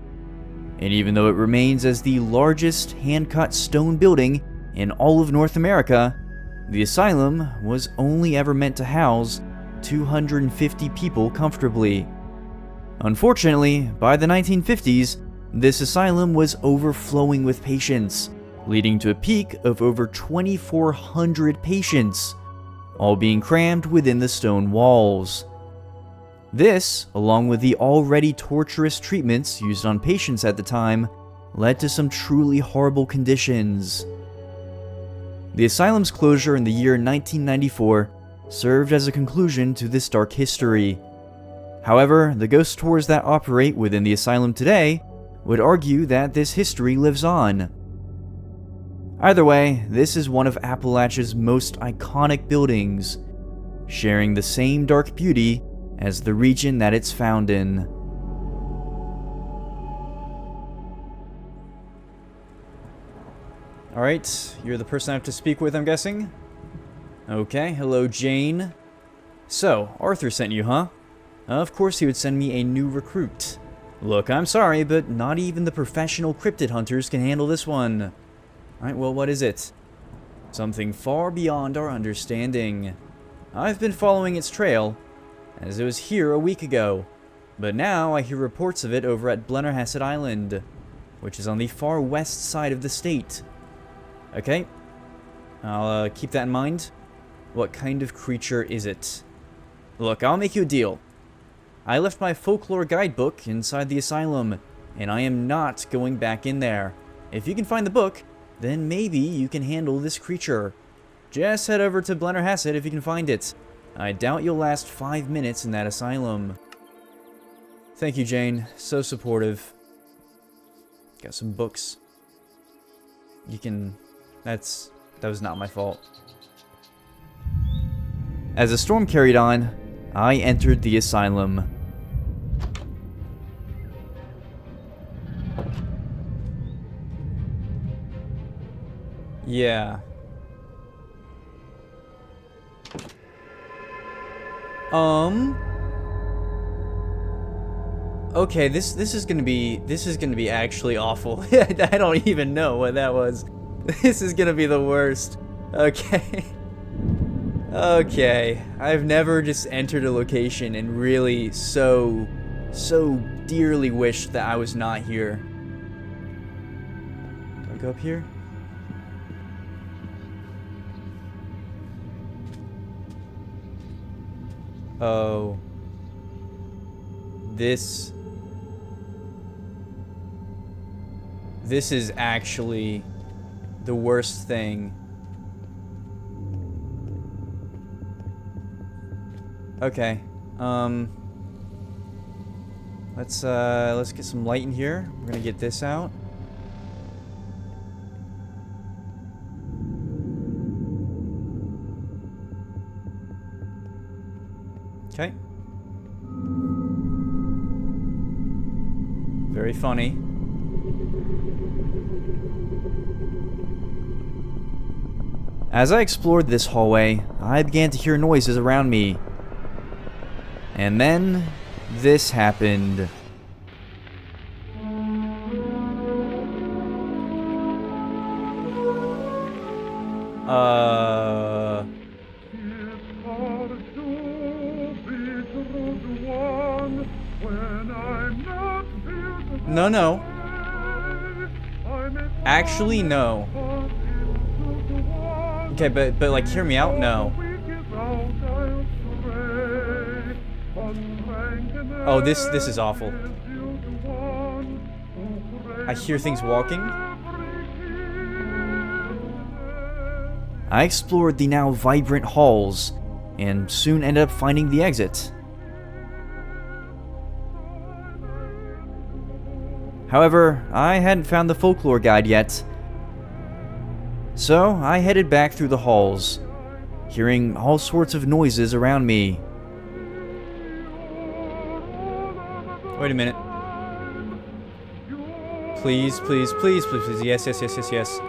And even though it remains as the largest hand-cut stone building in all of North America, the asylum was only ever meant to house 250 people comfortably. Unfortunately, by the 1950s, this asylum was overflowing with patients, leading to a peak of over 2,400 patients, all being crammed within the stone walls. This, along with the already torturous treatments used on patients at the time, led to some truly horrible conditions. The asylum's closure in the year 1994 served as a conclusion to this dark history. However, the ghost tours that operate within the asylum today would argue that this history lives on. Either way, this is one of Appalachia's most iconic buildings, sharing the same dark beauty as the region that it's found in. Alright, you're the person I have to speak with, I'm guessing? Okay, hello Jane. So, Arthur sent you, huh? Of course he would send me a new recruit. Look, I'm sorry, but not even the professional cryptid hunters can handle this one. Alright, well, what is it? Something far beyond our understanding. I've been following its trail, as it was here a week ago, but now I hear reports of it over at Blennerhassett Island, which is on the far west side of the state. Okay, I'll keep that in mind. What kind of creature is it? Look, I'll make you a deal. I left my folklore guidebook inside the asylum, and I am not going back in there. If you can find the book, then maybe you can handle this creature. Just head over to Blennerhassett if you can find it. I doubt you'll last 5 minutes in that asylum. Thank you, Jane. So supportive. Got some books. You can... That was not my fault. As the storm carried on, I entered the asylum. Yeah. Okay, this is gonna be actually awful. I don't even know what that was. This is gonna be the worst. Okay. Okay. I've never just entered a location and really so dearly wished that I was not here. Do I go up here? Oh. This is actually the worst thing. Okay. Let's get some light in here. We're gonna get this out. Okay. Very funny. As I explored this hallway, I began to hear noises around me. And then, this happened. When No, no. Actually, no. Okay, but like, hear me out. No. Oh, this is awful. I hear things walking. I explored the now vibrant halls, and soon ended up finding the exit. However, I hadn't found the folklore guide yet. So, I headed back through the halls, hearing all sorts of noises around me. Wait a minute. Please, please, please, please, please. Yes, yes, yes, yes, yes.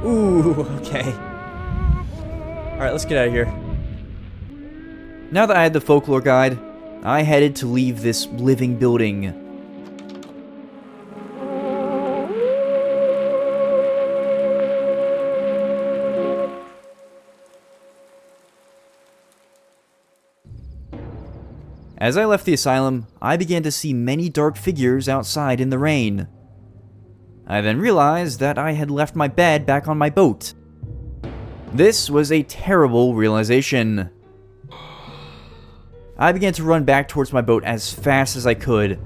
Ooh, okay. Alright, let's get out of here. Now that I had the folklore guide, I headed to leave this living building. As I left the asylum, I began to see many dark figures outside in the rain. I then realized that I had left my bed back on my boat. This was a terrible realization. I began to run back towards my boat as fast as I could.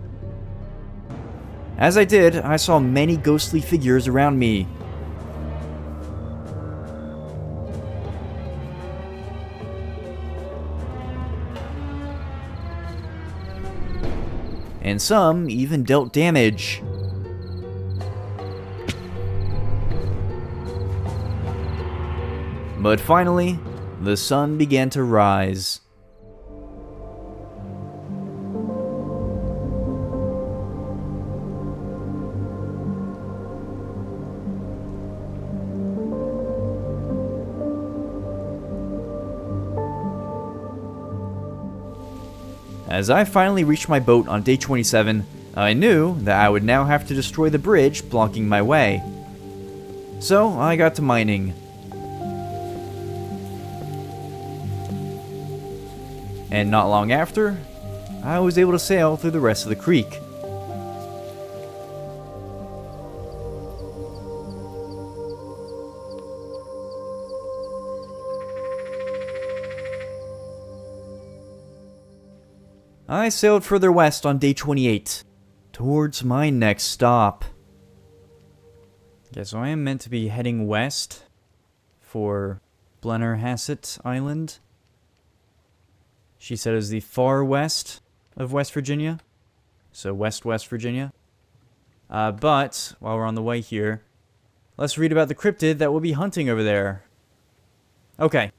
As I did, I saw many ghostly figures around me. And some even dealt damage. But finally, the sun began to rise. As I finally reached my boat on day 27, I knew that I would now have to destroy the bridge blocking my way. So I got to mining. And not long after, I was able to sail through the rest of the creek. I sailed further west on day 28, towards my next stop. Okay, so I am meant to be heading west for Blennerhassett Island. She said it was the far west of West Virginia, so West Virginia. But, while we're on the way here, let's read about the cryptid that we'll be hunting over there. Okay.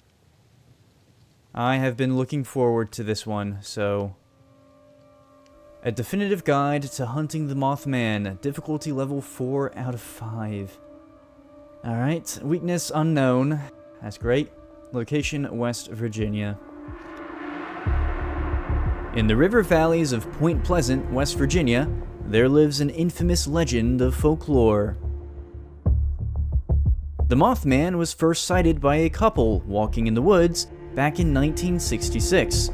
I have been looking forward to this one, so... A definitive guide to hunting the mothman, difficulty level 4 out of 5. Alright, weakness unknown. That's great. Location, West Virginia. In the river valleys of Point Pleasant, West Virginia, there lives an infamous legend of folklore. The Mothman was first sighted by a couple walking in the woods back in 1966.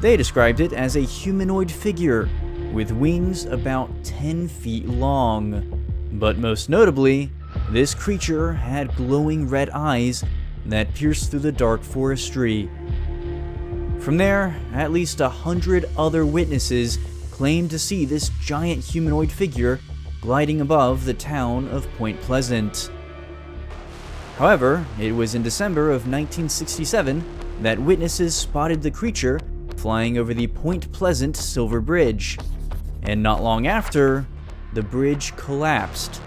They described it as a humanoid figure with wings about 10 feet long. But most notably, this creature had glowing red eyes that pierced through the dark forestry. From there, at least 100 other witnesses claimed to see this giant humanoid figure gliding above the town of Point Pleasant. However, it was in December of 1967 that witnesses spotted the creature flying over the Point Pleasant Silver Bridge, and not long after, the bridge collapsed,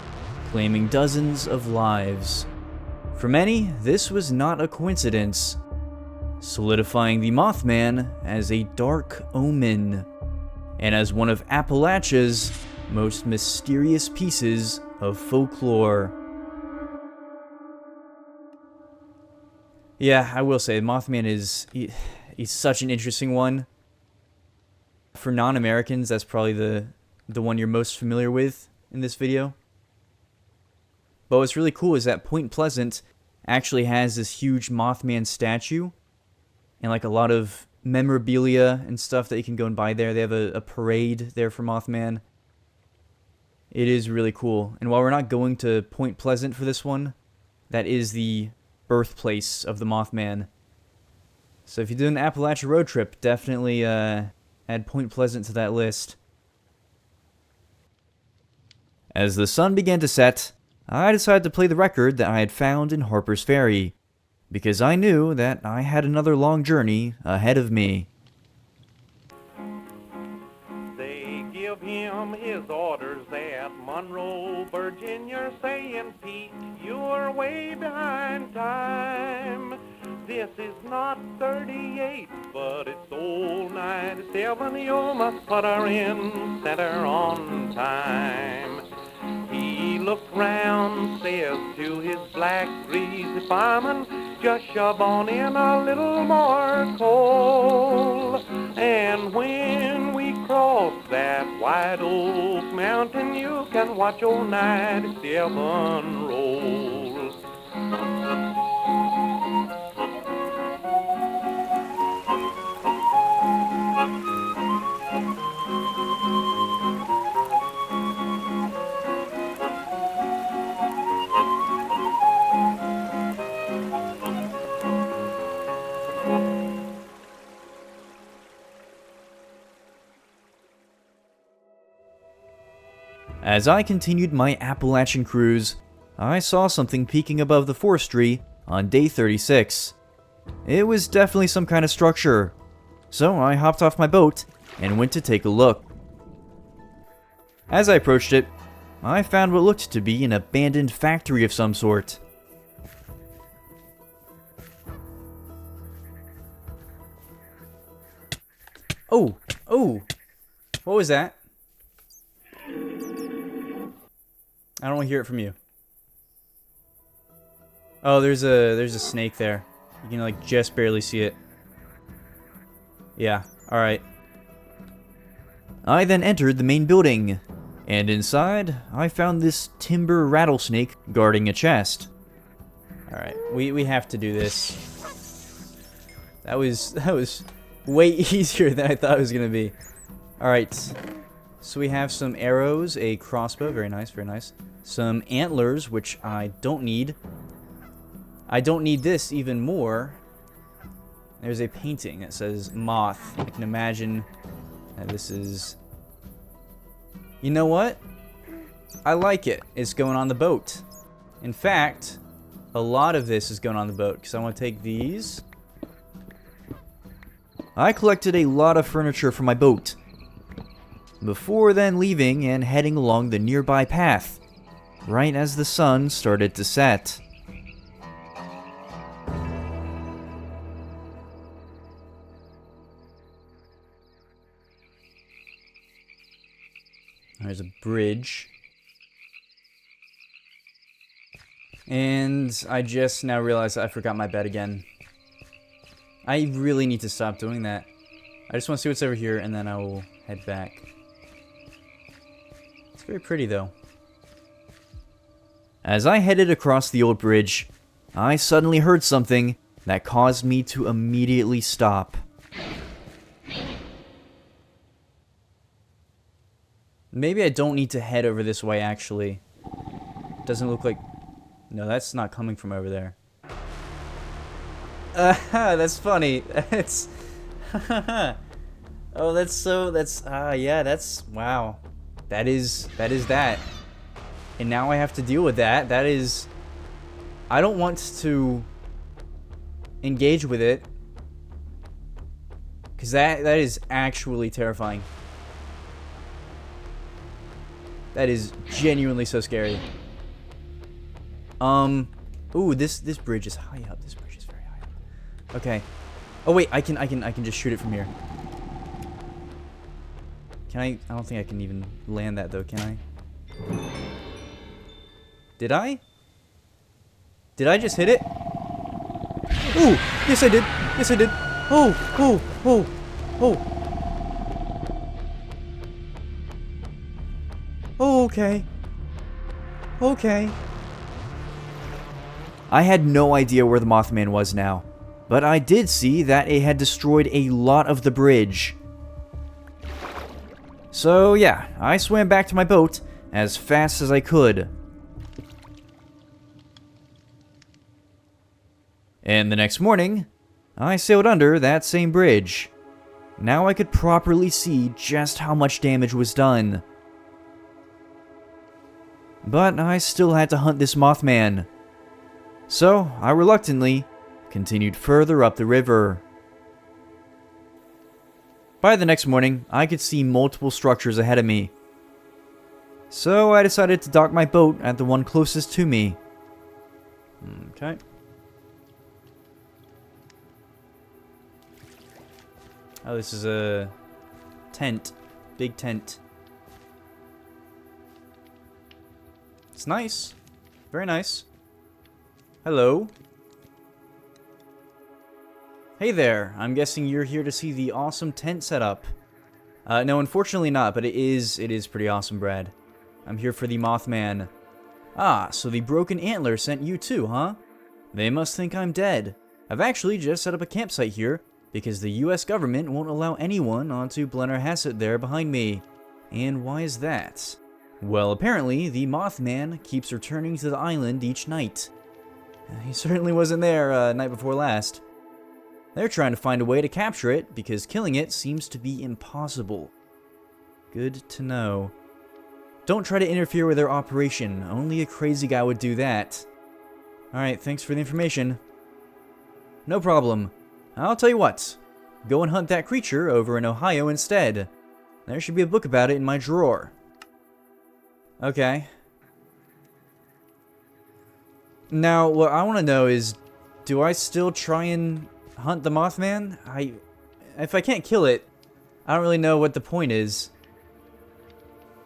claiming dozens of lives. For many, this was not a coincidence, solidifying the Mothman as a dark omen, and as one of Appalachia's most mysterious pieces of folklore. Yeah, I will say, Mothman is... He's such an interesting one. For non-Americans, that's probably the one you're most familiar with in this video. But what's really cool is that Point Pleasant actually has this huge Mothman statue. And like a lot of memorabilia and stuff that you can go and buy there. They have a parade there for Mothman. It is really cool. And while we're not going to Point Pleasant for this one, that is the birthplace of the Mothman. So if you do an Appalachia road trip, definitely add Point Pleasant to that list. As the sun began to set, I decided to play the record that I had found in Harper's Ferry, because I knew that I had another long journey ahead of me. They give him his orders at Monroe, Virginia, saying, Pete, you're way behind time. This is not 38, but it's old 97. You must put her in center on time. He looked round, says to his black greasy fireman, just shove on in a little more coal. And when we cross that white oak mountain, you can watch old 97 roll. As I continued my Appalachian cruise, I saw something peeking above the forestry on day 36. It was definitely some kind of structure, so I hopped off my boat and went to take a look. As I approached it, I found what looked to be an abandoned factory of some sort. Oh, what was that? I don't want to hear it from you. Oh, there's a snake there. You can like just barely see it. Yeah, alright. I then entered the main building, and inside I found this timber rattlesnake guarding a chest. Alright, we have to do this. That was way easier than I thought it was gonna be. Alright. So we have some arrows, a crossbow, very nice, very nice. Some antlers, which I don't need. I don't need this even more. There's a painting that says moth. I can imagine that this is... You know what? I like it. It's going on the boat. In fact, a lot of this is going on the boat, because I want to take these. I collected a lot of furniture for my boat, before then leaving and heading along the nearby path, right as the sun started to set. There's a bridge. And I just now realized I forgot my bed again. I really need to stop doing that. I just want to see what's over here, and then I will head back. It's very pretty, though. As I headed across the old bridge, I suddenly heard something that caused me to immediately stop. Maybe I don't need to head over this way, actually. Doesn't look like... No, that's not coming from over there. That's funny. That's... Oh, that's so... That's... yeah, that's... Wow. That is that. And now I have to deal with that. That is... I don't want to engage with it, because that is actually terrifying. That is genuinely so scary. Ooh, this bridge is high up. This bridge is very high up. Okay. Oh wait, I can just shoot it from here. Can I? I don't think I can even land that though, can I? Did I? Did I just hit it? Ooh, yes I did. Yes I did. Oh. Oh, okay. Okay. I had no idea where the Mothman was now. but I did see that it had destroyed a lot of the bridge. So yeah, I swam back to my boat as fast as I could. And the next morning, I sailed under that same bridge. Now I could properly see just how much damage was done. But I still had to hunt this mothman. So I reluctantly continued further up the river. By the next morning, I could see multiple structures ahead of me. So I decided to dock my boat at the one closest to me. Okay. Oh, this is a tent. Big tent. It's nice. Very nice. Hello. Hey there. I'm guessing you're here to see the awesome tent setup. No, unfortunately not, but it is pretty awesome, Brad. I'm here for the Mothman. Ah, so the broken antler sent you too, huh? They must think I'm dead. I've actually just set up a campsite here, because the US government won't allow anyone onto Blennerhassett there behind me. And why is that? Well, apparently, the Mothman keeps returning to the island each night. He certainly wasn't there night before last. They're trying to find a way to capture it, because killing it seems to be impossible. Good to know. Don't try to interfere with their operation. Only a crazy guy would do that. Alright, thanks for the information. No problem. I'll tell you what, go and hunt that creature over in Ohio instead. There should be a book about it in my drawer. Okay. Now, what I want to know is, do I still try and hunt the Mothman? If I can't kill it, I don't really know what the point is.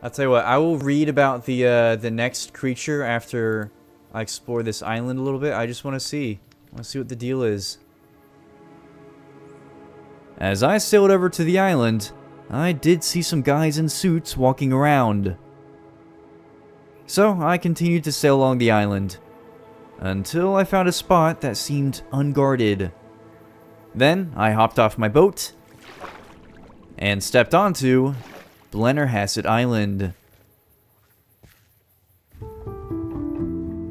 I'll tell you what, I will read about the next creature after I explore this island a little bit. I just want to see. I want to see what the deal is. As I sailed over to the island, I did see some guys in suits walking around. So I continued to sail along the island, until I found a spot that seemed unguarded. Then I hopped off my boat, and stepped onto Blennerhassett Island.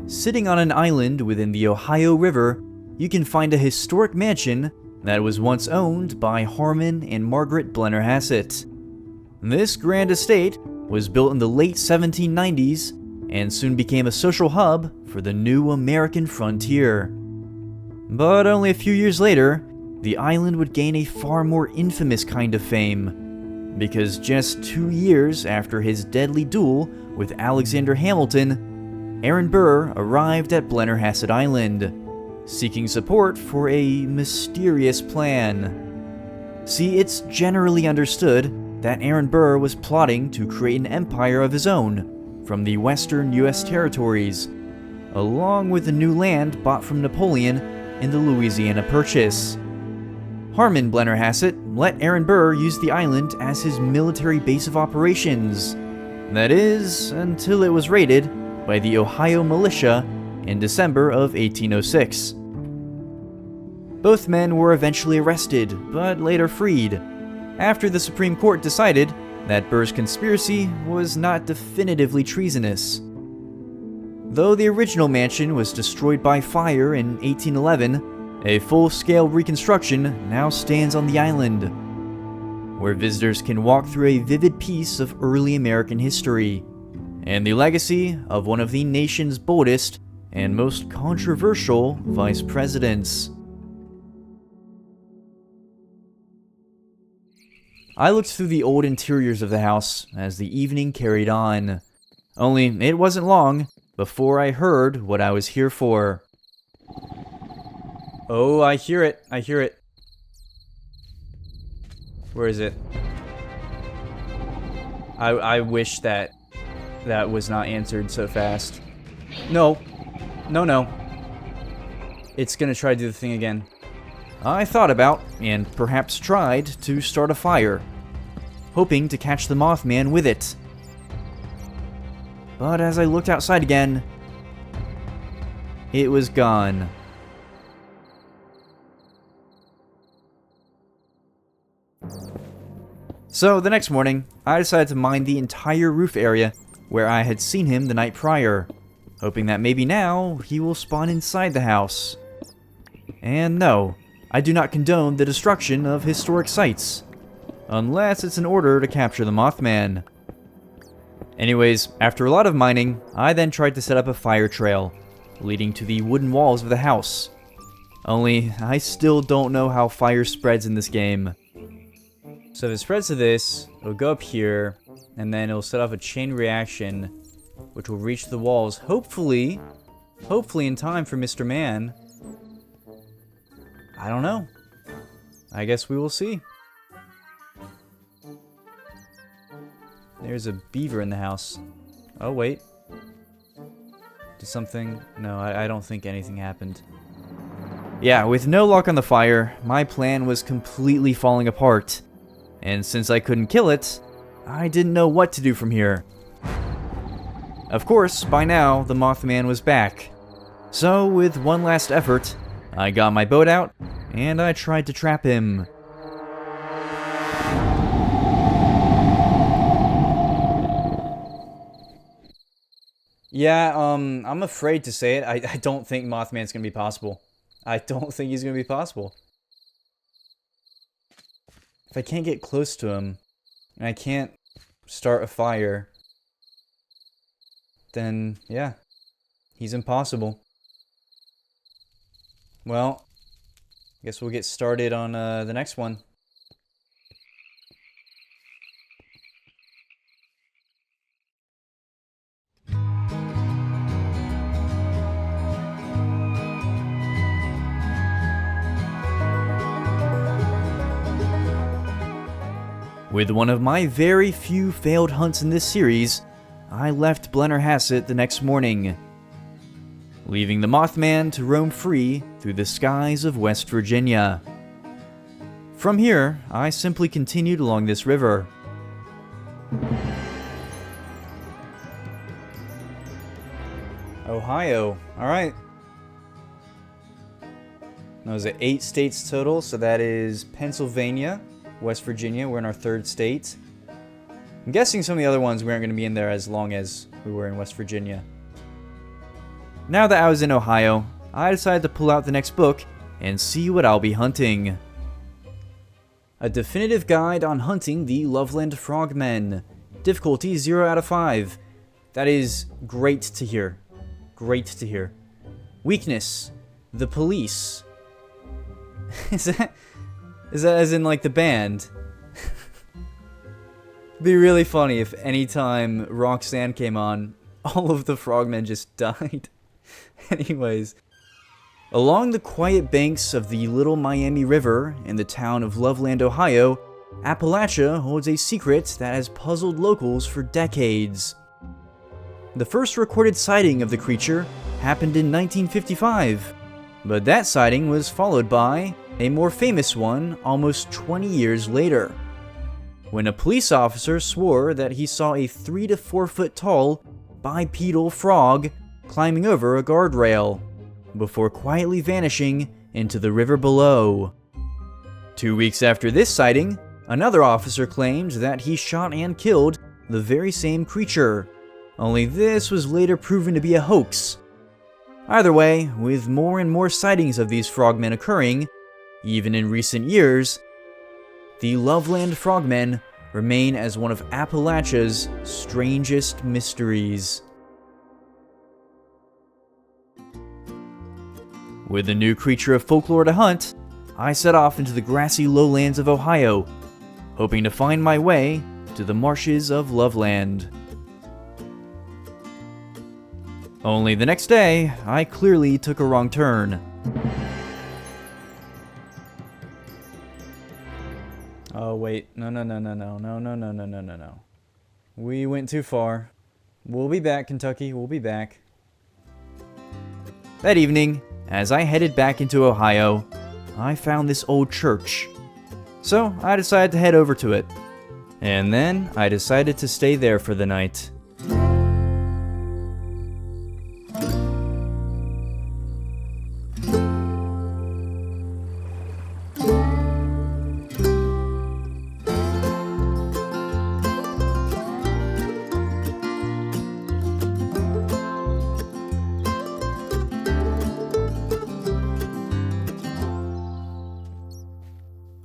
Sitting on an island within the Ohio River, you can find a historic mansion that was once owned by Harmon and Margaret Blennerhassett. This grand estate was built in the late 1790s and soon became a social hub for the new American frontier. But only a few years later, the island would gain a far more infamous kind of fame, because just 2 years after his deadly duel with Alexander Hamilton, Aaron Burr arrived at Blennerhassett Island, seeking support for a mysterious plan. See, it's generally understood that Aaron Burr was plotting to create an empire of his own from the western US territories, along with the new land bought from Napoleon in the Louisiana Purchase. Harmon Blennerhassett let Aaron Burr use the island as his military base of operations. That is, until it was raided by the Ohio militia in December of 1806. Both men were eventually arrested, but later freed, after the Supreme Court decided that Burr's conspiracy was not definitively treasonous. Though the original mansion was destroyed by fire in 1811, a full-scale reconstruction now stands on the island, where visitors can walk through a vivid piece of early American history, and the legacy of one of the nation's boldest and most controversial vice presidents. I looked through the old interiors of the house as the evening carried on. Only it wasn't long before I heard what I was here for. Oh, I hear it. I hear it. Where is it? I wish that was not answered so fast. No. No. It's gonna try to do the thing again. I thought about, and perhaps tried, to start a fire, hoping to catch the Mothman with it. But as I looked outside again, it was gone. So the next morning, I decided to mine the entire roof area where I had seen him the night prior, hoping that maybe now he will spawn inside the house. And no, I do not condone the destruction of historic sites, unless it's in order to capture the Mothman. Anyways, after a lot of mining, I then tried to set up a fire trail, leading to the wooden walls of the house. Only, I still don't know how fire spreads in this game. So if it spreads to this, it'll go up here, and then it'll set off a chain reaction, which will reach the walls, hopefully in time for Mr. Man. I don't know. I guess we will see. There's a beaver in the house. Oh, wait. Did something... No, I don't think anything happened. Yeah, with no luck on the fire, my plan was completely falling apart. And since I couldn't kill it, I didn't know what to do from here. Of course, by now, the Mothman was back. So, with one last effort, I got my boat out, and I tried to trap him. Yeah, I'm afraid to say it. I don't think Mothman's gonna be possible. I don't think he's gonna be possible. If I can't get close to him, and I can't start a fire, then, yeah, he's impossible. Well, I guess we'll get started on the next one. With one of my very few failed hunts in this series, I left Blennerhassett the next morning, leaving the Mothman to roam free through the skies of West Virginia. From here, I simply continued along this river. Ohio, alright. That was 8 states total, so that is Pennsylvania, West Virginia, we're in our 3rd state. I'm guessing some of the other ones we aren't going to be in there as long as we were in West Virginia. Now that I was in Ohio, I decided to pull out the next book and see what I'll be hunting. A definitive guide on hunting the Loveland frogmen. Difficulty 0 out of 5. That is great to hear. Great to hear. Weakness. The police. Is that as in, like, the band? It'd be really funny if anytime Roxanne came on, all of the frogmen just died. Anyways. Along the quiet banks of the Little Miami River in the town of Loveland, Ohio, Appalachia holds a secret that has puzzled locals for decades. The first recorded sighting of the creature happened in 1955, but that sighting was followed by a more famous one almost 20 years later, when a police officer swore that he saw a 3 to 4 foot tall bipedal frog climbing over a guardrail, before quietly vanishing into the river below. 2 weeks after this sighting, another officer claimed that he shot and killed the very same creature, only this was later proven to be a hoax. Either way, with more and more sightings of these frogmen occurring, even in recent years, the Loveland frogmen remain as one of Appalachia's strangest mysteries. With a new creature of folklore to hunt, I set off into the grassy lowlands of Ohio, hoping to find my way to the marshes of Loveland. Only the next day, I clearly took a wrong turn. Oh wait, no. We went too far. We'll be back, Kentucky, we'll be back. That evening, as I headed back into Ohio, I found this old church. So I decided to head over to it. And then I decided to stay there for the night.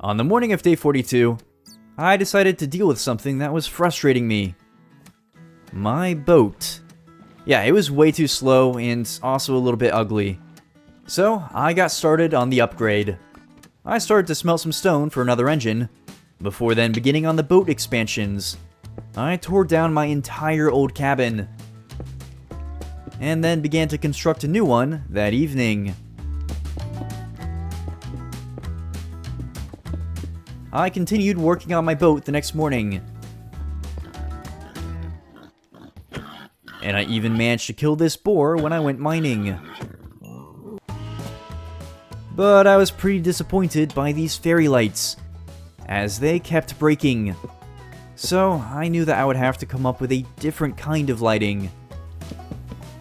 On the morning of day 42, I decided to deal with something that was frustrating me. My boat. Yeah, it was way too slow and also a little bit ugly. So, I got started on the upgrade. I started to smelt some stone for another engine, before then beginning on the boat expansions. I tore down my entire old cabin, and then began to construct a new one that evening. I continued working on my boat the next morning, and I even managed to kill this boar when I went mining. But I was pretty disappointed by these fairy lights, as they kept breaking. So I knew that I would have to come up with a different kind of lighting.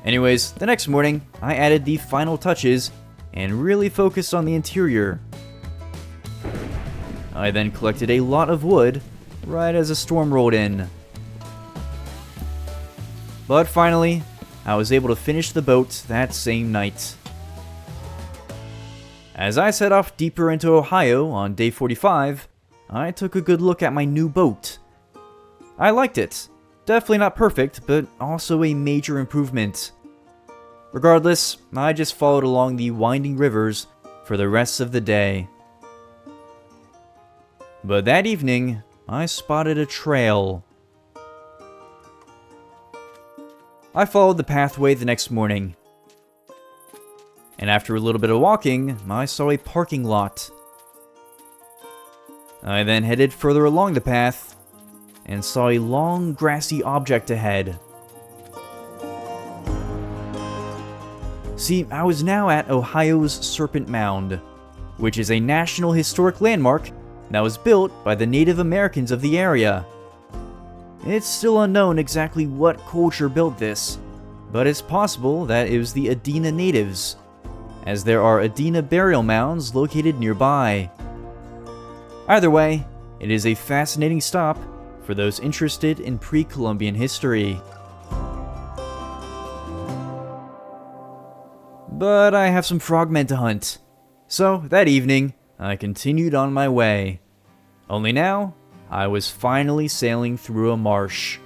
Anyways, the next morning, I added the final touches and really focused on the interior. I then collected a lot of wood right as a storm rolled in. But finally, I was able to finish the boat that same night. As I set off deeper into Ohio on day 45, I took a good look at my new boat. I liked it. Definitely not perfect, but also a major improvement. Regardless, I just followed along the winding rivers for the rest of the day. But that evening, I spotted a trail. I followed the pathway the next morning, and after a little bit of walking, I saw a parking lot. I then headed further along the path, and saw a long grassy object ahead. See, I was now at Ohio's Serpent Mound, which is a National Historic Landmark that was built by the Native Americans of the area. It's still unknown exactly what culture built this, but it's possible that it was the Adena natives, as there are Adena burial mounds located nearby. Either way, it is a fascinating stop for those interested in pre-Columbian history. But I have some frogmen to hunt, so that evening, I continued on my way. Only now, I was finally sailing through a marsh.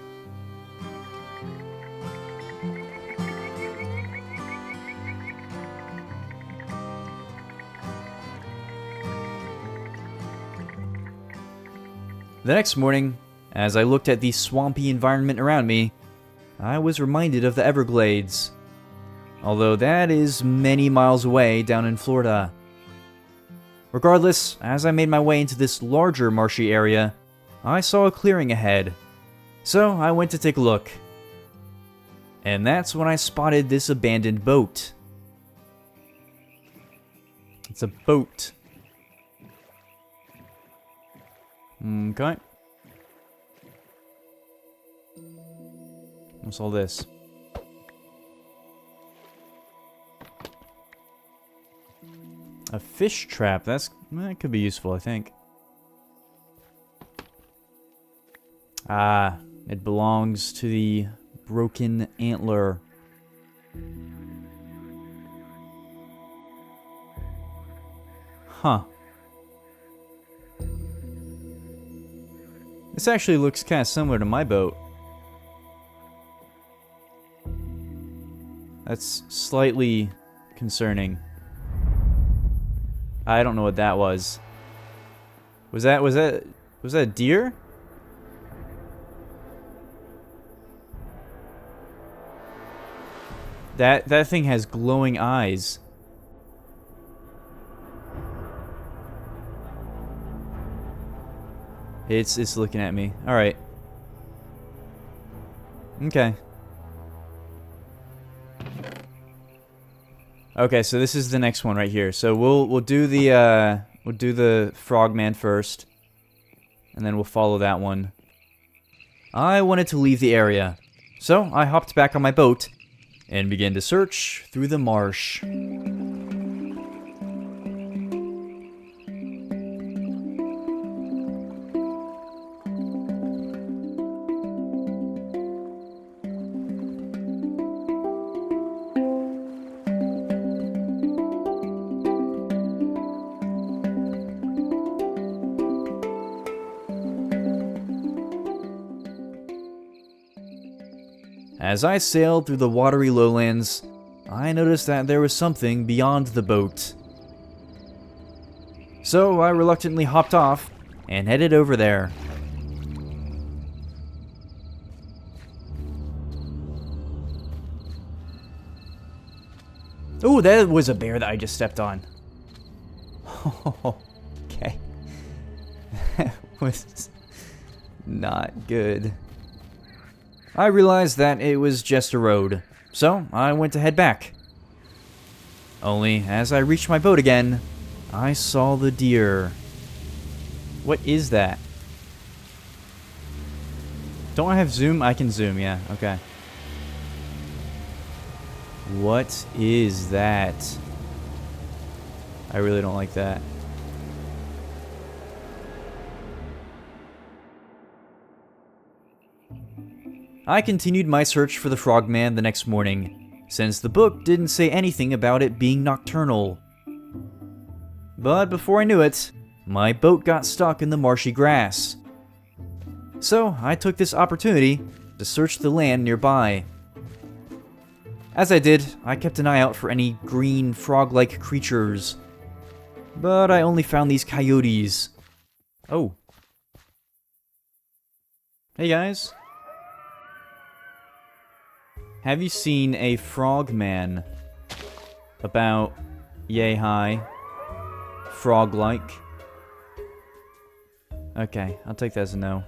The next morning, as I looked at the swampy environment around me, I was reminded of the Everglades, although that is many miles away down in Florida. Regardless, as I made my way into this larger marshy area, I saw a clearing ahead, so I went to take a look. And that's when I spotted this abandoned boat. It's a boat. Okay. What's all this? A fish trap. That could be useful, I think. Ah, it belongs to the broken antler. Huh. This actually looks kind of similar to my boat. That's slightly concerning. I don't know what that was. Was that a deer? That thing has glowing eyes. It's looking at me. All right. Okay. Okay, so this is the next one right here. So we'll do the frogman first, and then we'll follow that one. I wanted to leave the area, so I hopped back on my boat and began to search through the marsh. As I sailed through the watery lowlands, I noticed that there was something beyond the boat. So I reluctantly hopped off and headed over there. Oh, that was a bear that I just stepped on. Oh, okay. That was not good. I realized that it was just a road, so I went to head back. Only, as I reached my boat again, I saw the deer. What is that? Don't I have zoom? I can zoom, yeah, okay. What is that? I really don't like that. I continued my search for the Frogman the next morning, since the book didn't say anything about it being nocturnal. But before I knew it, my boat got stuck in the marshy grass. So I took this opportunity to search the land nearby. As I did, I kept an eye out for any green, frog-like creatures. But I only found these coyotes. Oh. Hey guys. Have you seen a frogman? About yay high. Frog-like. Okay, I'll take that as a no.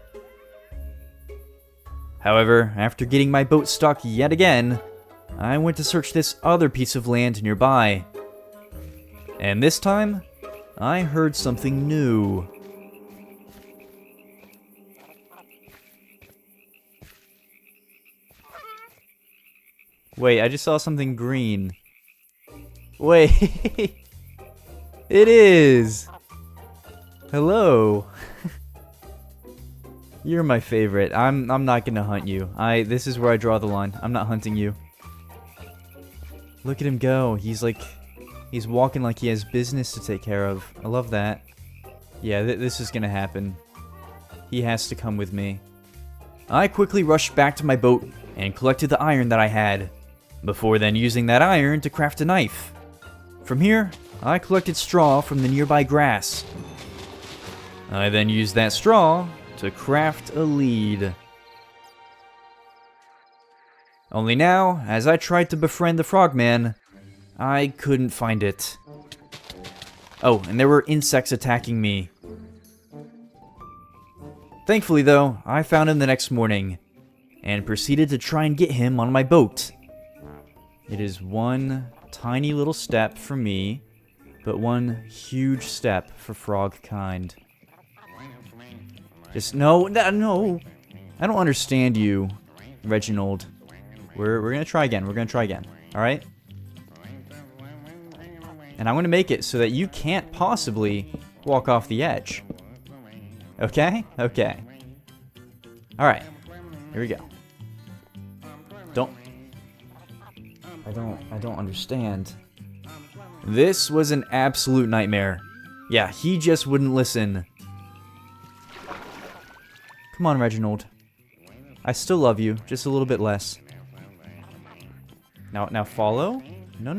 However, after getting my boat stuck yet again, I went to search this other piece of land nearby. And this time, I heard something new. Wait, I just saw something green. Wait. It is. Hello. You're my favorite. I'm not gonna hunt you. This is where I draw the line. I'm not hunting you. Look at him go. He's walking like he has business to take care of. I love that. Yeah, this is gonna happen. He has to come with me. I quickly rushed back to my boat and collected the iron that I had, before then using that iron to craft a knife. From here, I collected straw from the nearby grass. I then used that straw to craft a lead. Only now, as I tried to befriend the Frogman, I couldn't find it. Oh, and there were insects attacking me. Thankfully though, I found him the next morning, and proceeded to try and get him on my boat. It is one tiny little step for me, but one huge step for frog kind. Just no. I don't understand you, Reginald. We're gonna try again. We're gonna try again. All right. And I'm gonna make it so that you can't possibly walk off the edge. Okay? Okay. All right. Here we go. I don't understand. This was an absolute nightmare. Yeah, he just wouldn't listen. Come on, Reginald. I still love you, just a little bit less. Now follow? No.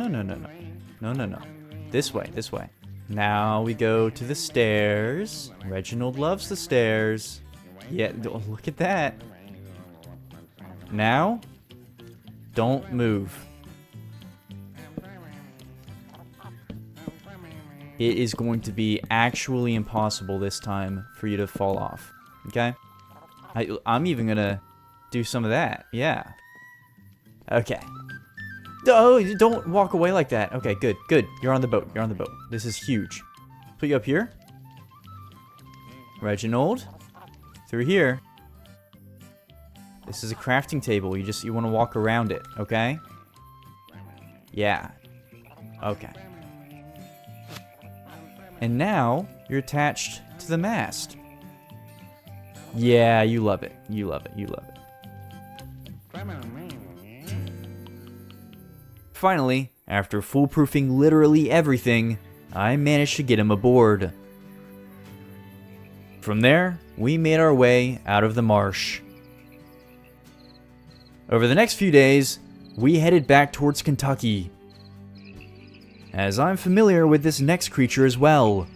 This way. Now we go to the stairs. Reginald loves the stairs. Yeah, oh, look at that. Now, don't move. It is going to be actually impossible this time for you to fall off. Okay? I'm even gonna do some of that. Yeah. Okay. Oh, don't walk away like that. Okay, good. You're on the boat. This is huge. Put you up here. Reginald. Through here. This is a crafting table. You want to walk around it, okay? Yeah. Okay. And now, you're attached to the mast. Yeah, you love it. Finally, after foolproofing literally everything, I managed to get him aboard. From there, we made our way out of the marsh. Over the next few days, we headed back towards Kentucky, as I'm familiar with this next creature as well,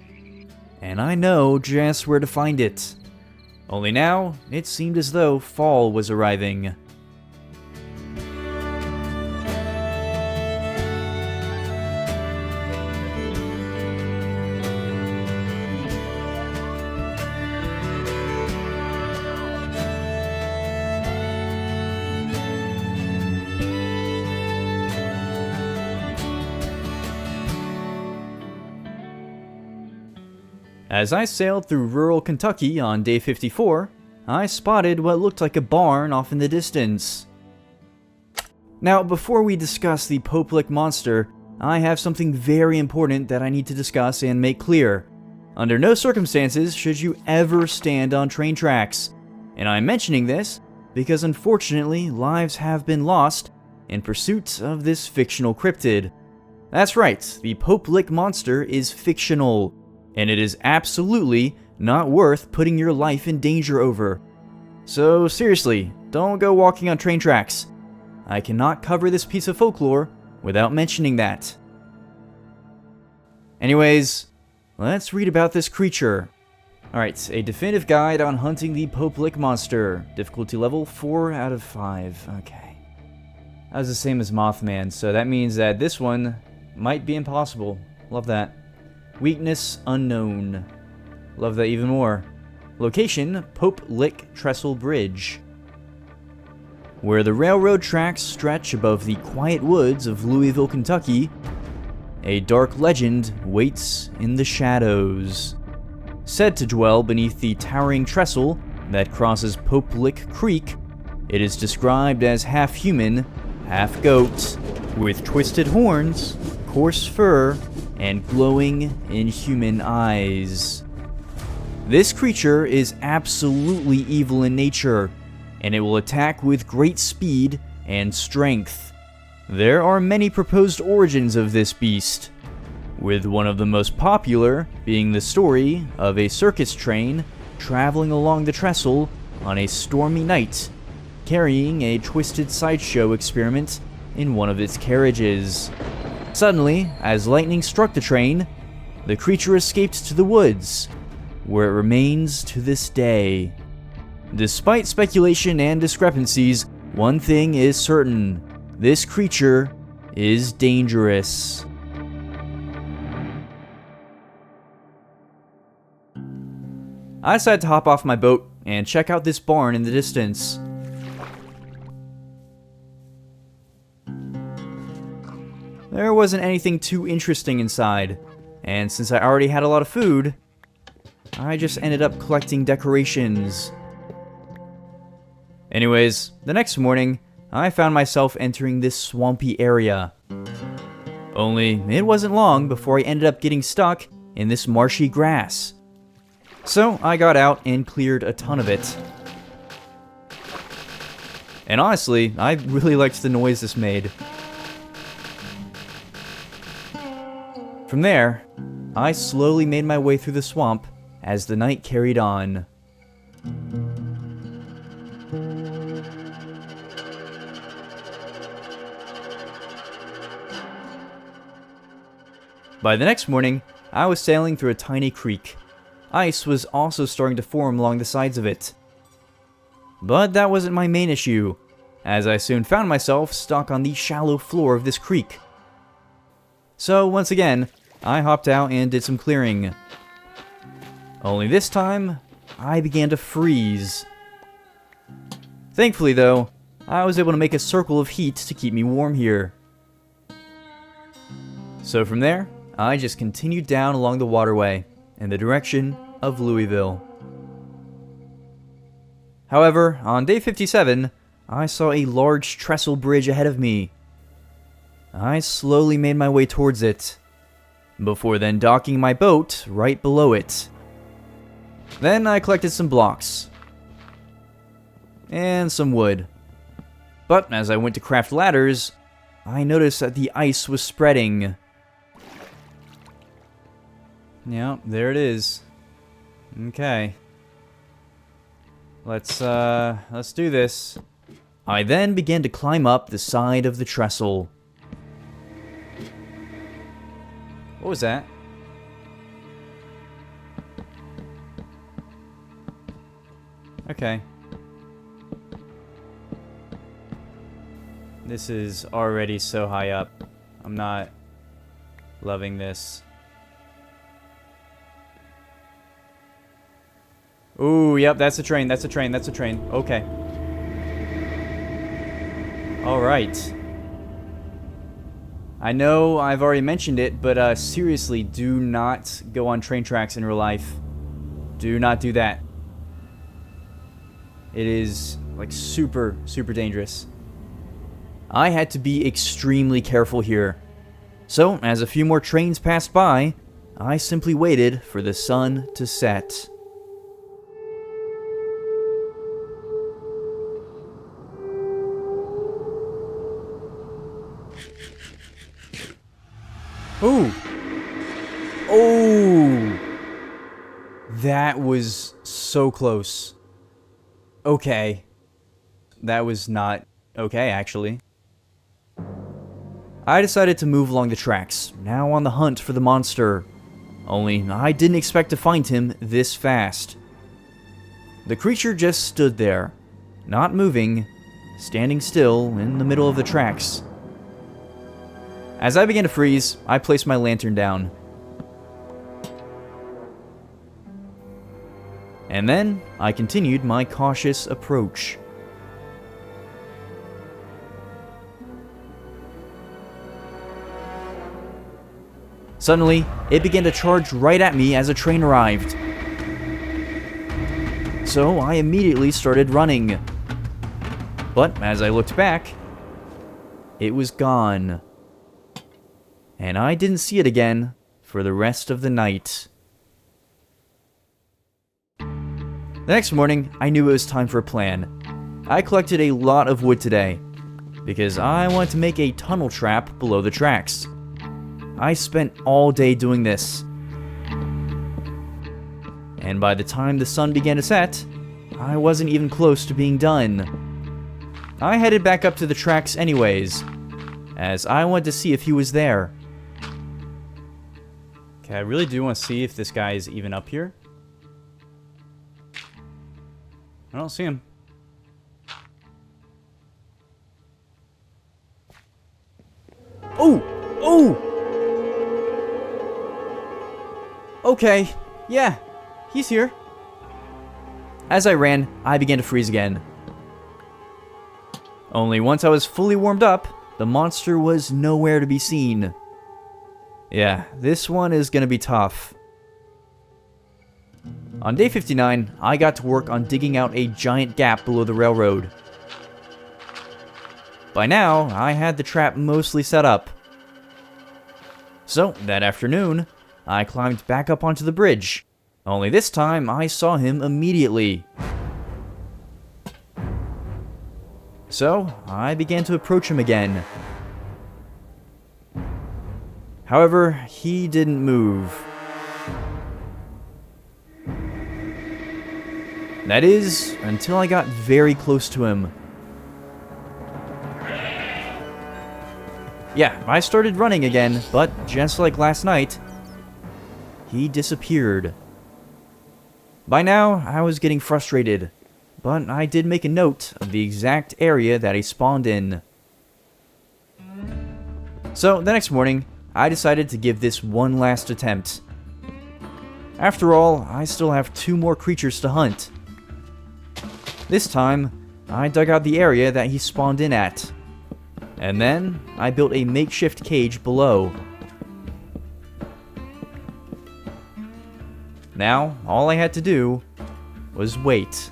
and I know just where to find it. Only now, it seemed as though fall was arriving. As I sailed through rural Kentucky on day 54, I spotted what looked like a barn off in the distance. Now, before we discuss the Pope-Lick monster, I have something very important that I need to discuss and make clear. Under no circumstances should you ever stand on train tracks, and I'm mentioning this because unfortunately lives have been lost in pursuit of this fictional cryptid. That's right, the Pope-Lick monster is fictional, and it is absolutely not worth putting your life in danger over. So seriously, don't go walking on train tracks. I cannot cover this piece of folklore without mentioning that. Anyways, let's read about this creature. Alright, a definitive guide on hunting the Pope-Lick monster. Difficulty level 4 out of 5. Okay. That was the same as Mothman, so that means that this one might be impossible. Love that. Weakness unknown. Love that even more. Location, Pope-Lick Trestle Bridge. Where the railroad tracks stretch above the quiet woods of Louisville, Kentucky, a dark legend waits in the shadows. Said to dwell beneath the towering trestle that crosses Pope-Lick Creek, it is described as half human, half goat, with twisted horns, coarse fur, and glowing, inhuman eyes. This creature is absolutely evil in nature, and it will attack with great speed and strength. There are many proposed origins of this beast, with one of the most popular being the story of a circus train traveling along the trestle on a stormy night, carrying a twisted sideshow experiment in one of its carriages. Suddenly, as lightning struck the train, the creature escaped to the woods, where it remains to this day. Despite speculation and discrepancies, one thing is certain: this creature is dangerous. I decided to hop off my boat and check out this barn in the distance. There wasn't anything too interesting inside, and since I already had a lot of food, I just ended up collecting decorations. Anyways, the next morning, I found myself entering this swampy area. Only, it wasn't long before I ended up getting stuck in this marshy grass. So, I got out and cleared a ton of it. And honestly, I really liked the noise this made. From there, I slowly made my way through the swamp as the night carried on. By the next morning, I was sailing through a tiny creek. Ice was also starting to form along the sides of it. But that wasn't my main issue, as I soon found myself stuck on the shallow floor of this creek. So once again, I hopped out and did some clearing. Only this time, I began to freeze. Thankfully though, I was able to make a circle of heat to keep me warm here. So from there, I just continued down along the waterway in the direction of Louisville. However, on day 57, I saw a large trestle bridge ahead of me. I slowly made my way towards it, before then docking my boat right below it. Then I collected some blocks and some wood. But as I went to craft ladders, I noticed that the ice was spreading. Yeah, there it is. Okay. Let's do this. I then began to climb up the side of the trestle. What was that? Okay. This is already so high up. I'm not loving this. Ooh, yep, that's a train, that's a train, that's a train. Okay. Alright. I know I've already mentioned it, but seriously, do not go on train tracks in real life. Do not do that. It is, like, super, super dangerous. I had to be extremely careful here. So, as a few more trains passed by, I simply waited for the sun to set. Ooh! Oh! That was so close. Okay. That was not okay, actually. I decided to move along the tracks, now on the hunt for the monster. Only, I didn't expect to find him this fast. The creature just stood there, not moving, standing still in the middle of the tracks. As I began to freeze, I placed my lantern down. And then, I continued my cautious approach. Suddenly, it began to charge right at me as a train arrived. So, I immediately started running. But, as I looked back, it was gone. And I didn't see it again for the rest of the night. The next morning, I knew it was time for a plan. I collected a lot of wood today, because I wanted to make a tunnel trap below the tracks. I spent all day doing this. And by the time the sun began to set, I wasn't even close to being done. I headed back up to the tracks anyways, as I wanted to see if he was there. Okay, I really do want to see if this guy is even up here. I don't see him. Oh! Oh! Okay, yeah, he's here. As I ran, I began to freeze again. Only once I was fully warmed up, the monster was nowhere to be seen. Yeah, this one is gonna be tough. On day 59, I got to work on digging out a giant gap below the railroad. By now, I had the trap mostly set up. So, that afternoon, I climbed back up onto the bridge. Only this time, I saw him immediately. So, I began to approach him again. However, he didn't move. That is, until I got very close to him. Yeah, I started running again, but just like last night, he disappeared. By now, I was getting frustrated, but I did make a note of the exact area that he spawned in. So, the next morning, I decided to give this one last attempt. After all, I still have 2 more creatures to hunt. This time, I dug out the area that he spawned in at. And then, I built a makeshift cage below. Now, all I had to do was wait.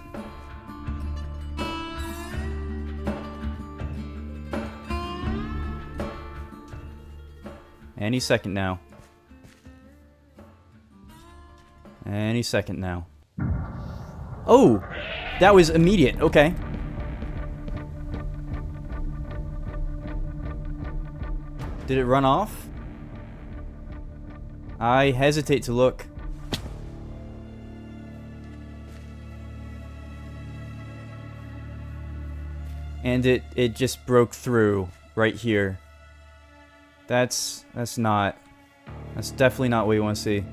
Any second now. Any second now. Oh! That was immediate, okay. Did it run off? I hesitate to look. and it just broke through right here. That's definitely not what you want to see.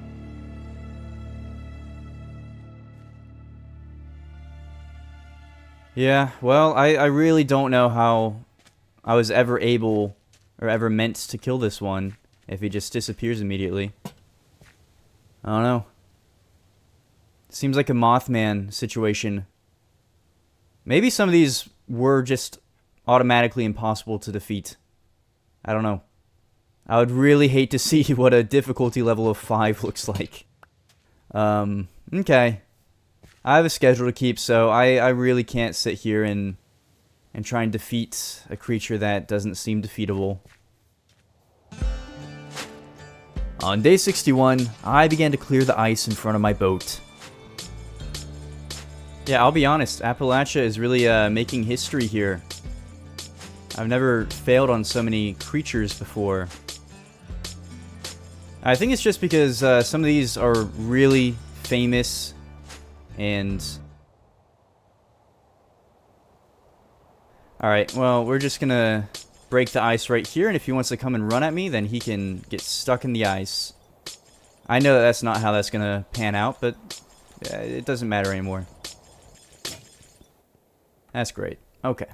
Yeah, well, I really don't know how I was ever able or ever meant to kill this one if he just disappears immediately. I don't know. Seems like a Mothman situation. Maybe some of these were just automatically impossible to defeat. I don't know. I would really hate to see what a difficulty level of 5 looks like. Okay. I have a schedule to keep, so I really can't sit here and try and defeat a creature that doesn't seem defeatable. On day 61, I began to clear the ice in front of my boat. Yeah, I'll be honest, Appalachia is really making history here. I've never failed on so many creatures before. I think it's just because some of these are really famous and... Alright, well, we're just gonna break the ice right here, and if he wants to come and run at me, then he can get stuck in the ice. I know that that's not how that's gonna pan out, but it doesn't matter anymore. That's great. Okay.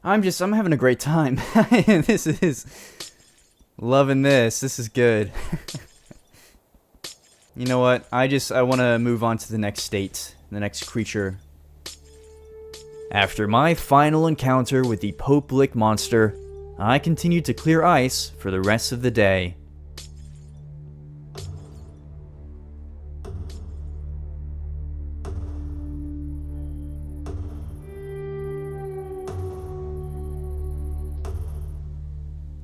I'm having a great time. This is... Loving this. This is good. You know what? I want to move on to the next state. The next creature. After my final encounter with the Pope Lick monster, I continued to clear ice for the rest of the day.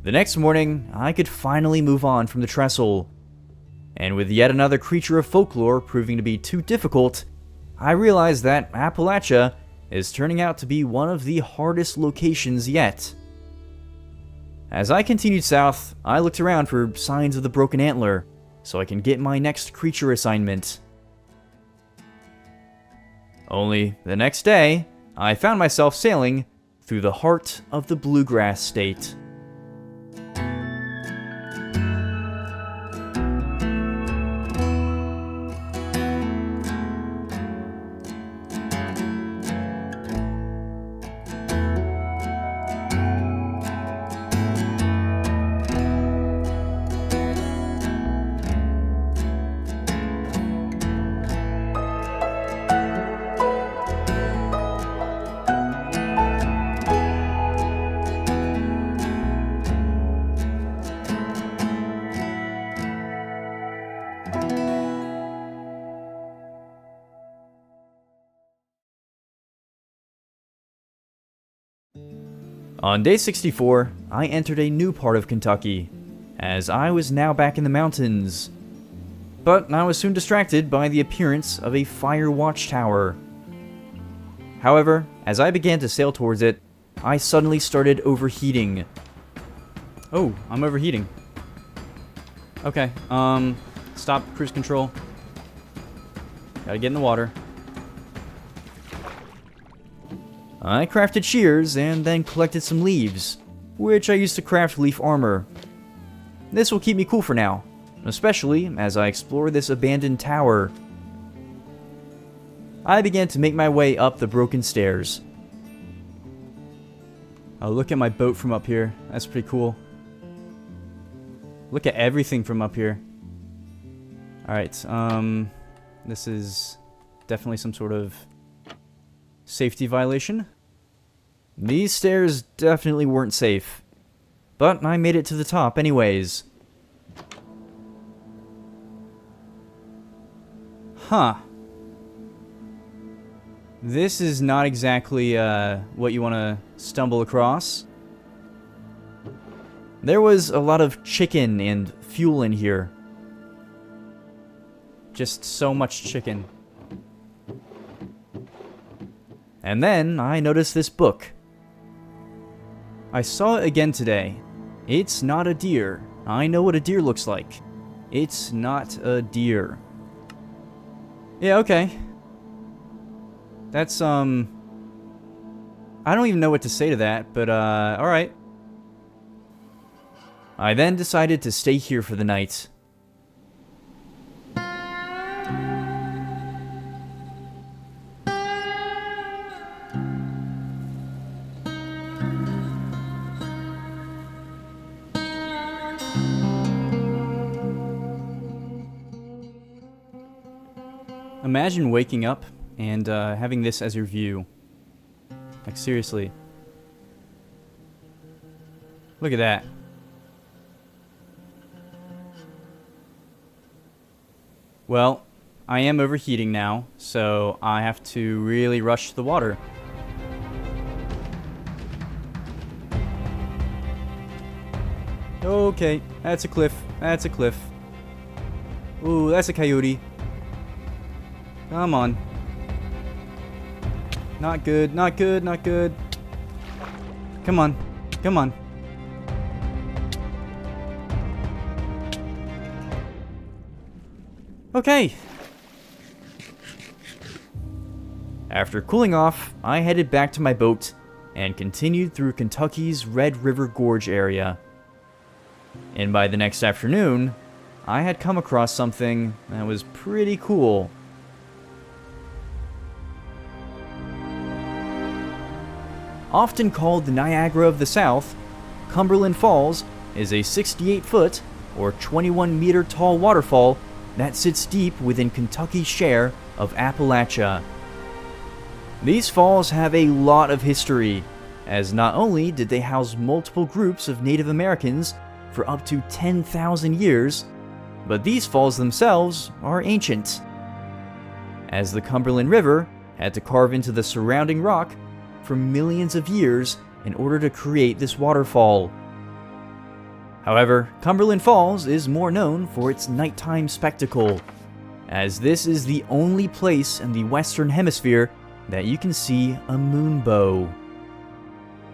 The next morning, I could finally move on from the trestle, and with yet another creature of folklore proving to be too difficult, I realized that Appalachia is turning out to be one of the hardest locations yet. As I continued south, I looked around for signs of the broken antler, so I can get my next creature assignment. Only the next day, I found myself sailing through the heart of the bluegrass state. On day 64, I entered a new part of Kentucky, as I was now back in the mountains. But I was soon distracted by the appearance of a fire watchtower. However, as I began to sail towards it, I suddenly started overheating. Oh, I'm overheating. Okay, stop cruise control. Gotta get in the water. I crafted shears and then collected some leaves, which I used to craft leaf armor. This will keep me cool for now, especially as I explore this abandoned tower. I began to make my way up the broken stairs. Oh, look at my boat from up here. That's pretty cool. Look at everything from up here. Alright, this is definitely some sort of safety violation. These stairs definitely weren't safe, but I made it to the top anyways. Huh. This is not exactly what you want to stumble across. There was a lot of chicken and fuel in here. Just so much chicken. And then I noticed this book. I saw it again today. It's not a deer. I know what a deer looks like. It's not a deer. Yeah, okay. That's, I don't even know what to say to that, but, alright. I then decided to stay here for the night. Imagine waking up and having this as your view. Like, seriously. Look at that. Well, I am overheating now, so I have to really rush to the water. Okay, that's a cliff. That's a cliff. Ooh, that's a coyote. Come on. Not good, not good, not good. Come on, come on. Okay. After cooling off, I headed back to my boat and continued through Kentucky's Red River Gorge area. And by the next afternoon, I had come across something that was pretty cool. Often called the Niagara of the South, Cumberland Falls is a 68-foot or 21-meter tall waterfall that sits deep within Kentucky's share of Appalachia. These falls have a lot of history, as not only did they house multiple groups of Native Americans for up to 10,000 years, but these falls themselves are ancient, as the Cumberland River had to carve into the surrounding rock for millions of years in order to create this waterfall. However, Cumberland Falls is more known for its nighttime spectacle, as this is the only place in the Western Hemisphere that you can see a moonbow.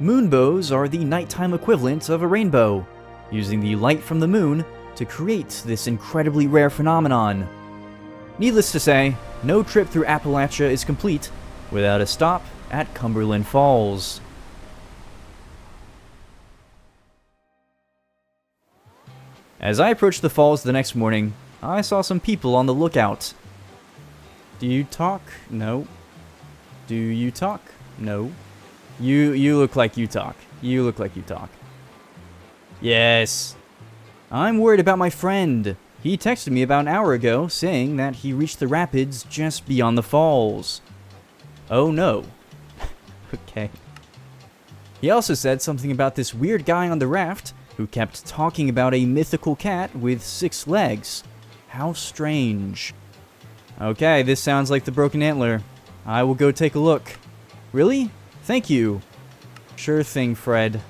Moonbows are the nighttime equivalent of a rainbow, using the light from the moon to create this incredibly rare phenomenon. Needless to say, no trip through Appalachia is complete without a stop at Cumberland Falls. As I approached the falls the next morning, I saw some people on the lookout. Do you talk? No. Do you talk? No. You look like you talk. You look like you talk. Yes. I'm worried about my friend. He texted me about an hour ago saying that he reached the rapids just beyond the falls. Oh no. Okay. He also said something about this weird guy on the raft who kept talking about a mythical cat with 6 legs. How strange. Okay, this sounds like the broken antler. I will go take a look. Really? Thank you. Sure thing, Fred.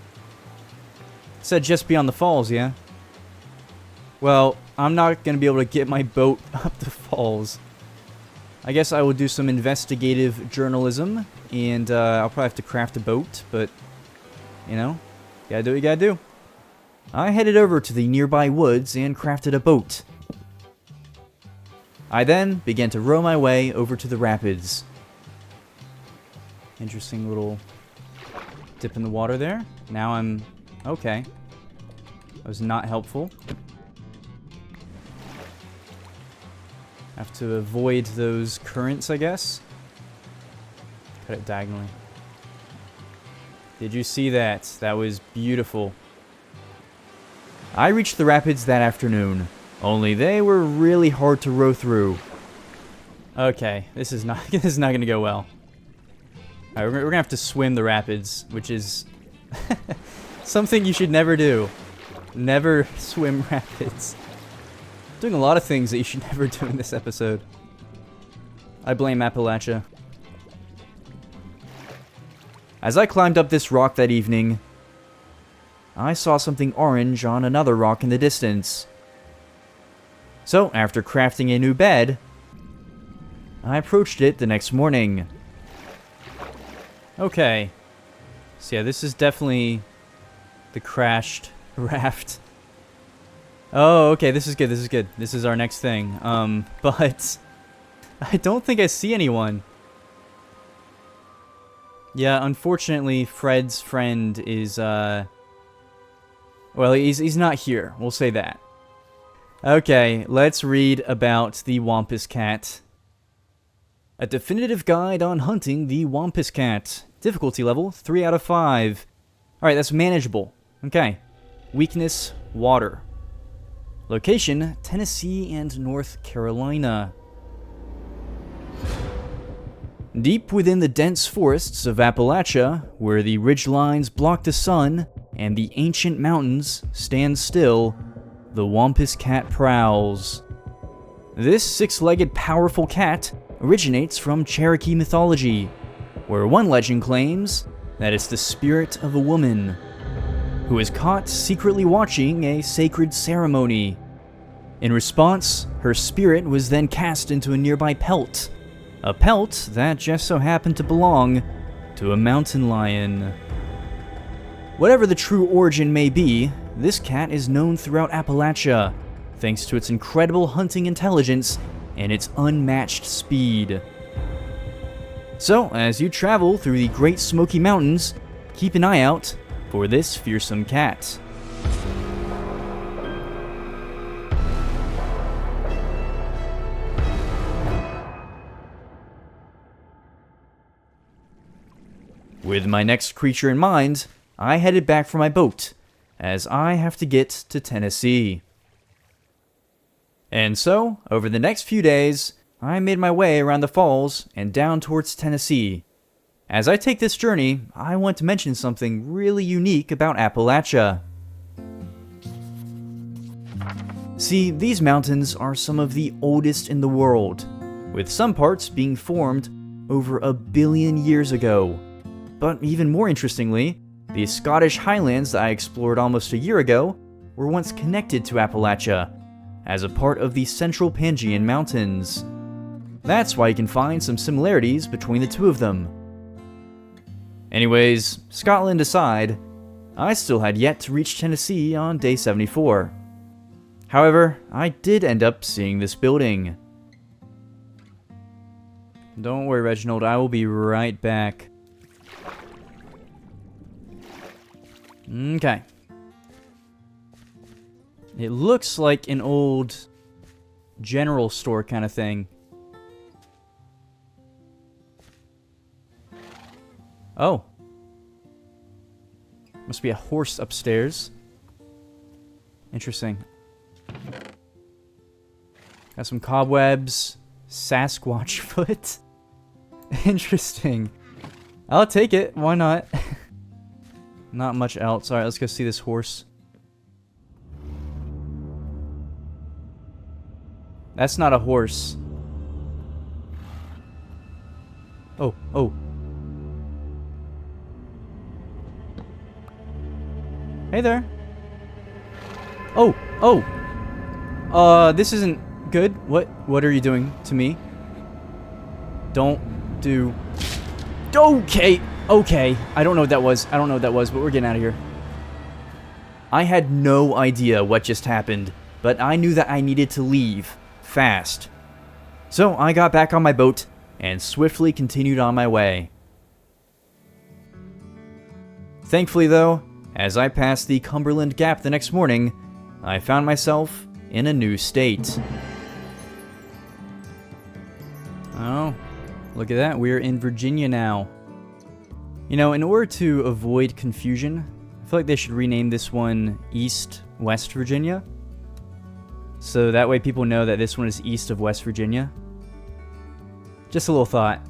Said just beyond the falls, yeah? Well, I'm not going to be able to get my boat up the falls. I guess I will do some investigative journalism, and I'll probably have to craft a boat, but, you know, gotta do what you gotta do. I headed over to the nearby woods and crafted a boat. I then began to row my way over to the rapids. Interesting little dip in the water there. Now I'm... okay. That was not helpful. Have to avoid those currents, I guess. Cut it diagonally. Did you see that? That was beautiful. I reached the rapids that afternoon, only they were really hard to row through. Okay, this is not gonna go well. Alright, we're gonna have to swim the rapids, which is something you should never do. Never swim rapids. Doing a lot of things that you should never do in this episode. I blame Appalachia. As I climbed up this rock that evening, I saw something orange on another rock in the distance. So, after crafting a new bed, I approached it the next morning. Okay. So yeah, this is definitely the crashed raft. Oh, okay, this is good, this is good. This is our next thing. But I don't think I see anyone. Yeah, unfortunately, Fred's friend is, well, he's not here. We'll say that. Okay, let's read about the Wampus cat. A definitive guide on hunting the Wampus cat. Difficulty level, 3 out of 5. Alright, that's manageable. Okay. Weakness, water. Location, Tennessee and North Carolina. Deep within the dense forests of Appalachia, where the ridgelines block the sun and the ancient mountains stand still, the Wampus cat prowls. This six-legged powerful cat originates from Cherokee mythology, where one legend claims that it's the spirit of a woman who is caught secretly watching a sacred ceremony. In response, her spirit was then cast into a nearby pelt, a pelt that just so happened to belong to a mountain lion. Whatever the true origin may be, this cat is known throughout Appalachia, thanks to its incredible hunting intelligence and its unmatched speed. So, as you travel through the Great Smoky Mountains, keep an eye out for this fearsome cat. With my next creature in mind, I headed back for my boat, as I have to get to Tennessee. And so, over the next few days, I made my way around the falls and down towards Tennessee. As I take this journey, I want to mention something really unique about Appalachia. See, these mountains are some of the oldest in the world, with some parts being formed over 1 billion years ago. But even more interestingly, the Scottish Highlands that I explored almost a year ago were once connected to Appalachia as a part of the Central Pangean Mountains. That's why you can find some similarities between the two of them. Anyways, Scotland aside, I still had yet to reach Tennessee on day 74. However, I did end up seeing this building. Don't worry, Reginald, I will be right back. Okay. It looks like an old general store kind of thing. Oh. Must be a horse upstairs. Interesting. Got some cobwebs. Sasquatch foot. Interesting. I'll take it. Why not? Not much else. Alright, let's go see this horse. That's not a horse. Oh, oh. Hey there. Oh, oh. This isn't good. What are you doing to me? Don't do... Okay. Okay, I don't know what that was. But we're getting out of here. I had no idea what just happened, but I knew that I needed to leave, fast. So I got back on my boat and swiftly continued on my way. Thankfully though, as I passed the Cumberland Gap the next morning, I found myself in a new state. Oh, look at that, we're in Virginia now. You know, in order to avoid confusion, I feel like they should rename this one East West Virginia. So that way people know that this one is east of West Virginia. Just a little thought.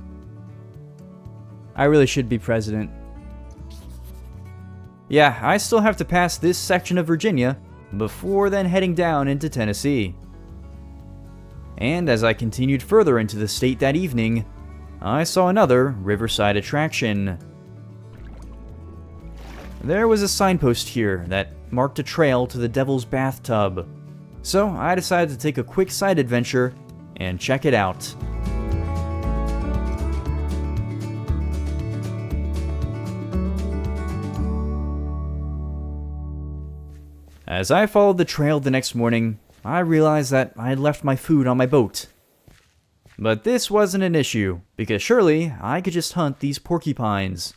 I really should be president. Yeah, I still have to pass this section of Virginia before then heading down into Tennessee. And as I continued further into the state that evening, I saw another riverside attraction. There was a signpost here that marked a trail to the Devil's Bathtub, so I decided to take a quick side adventure and check it out. As I followed the trail the next morning, I realized that I had left my food on my boat. But this wasn't an issue, because surely I could just hunt these porcupines.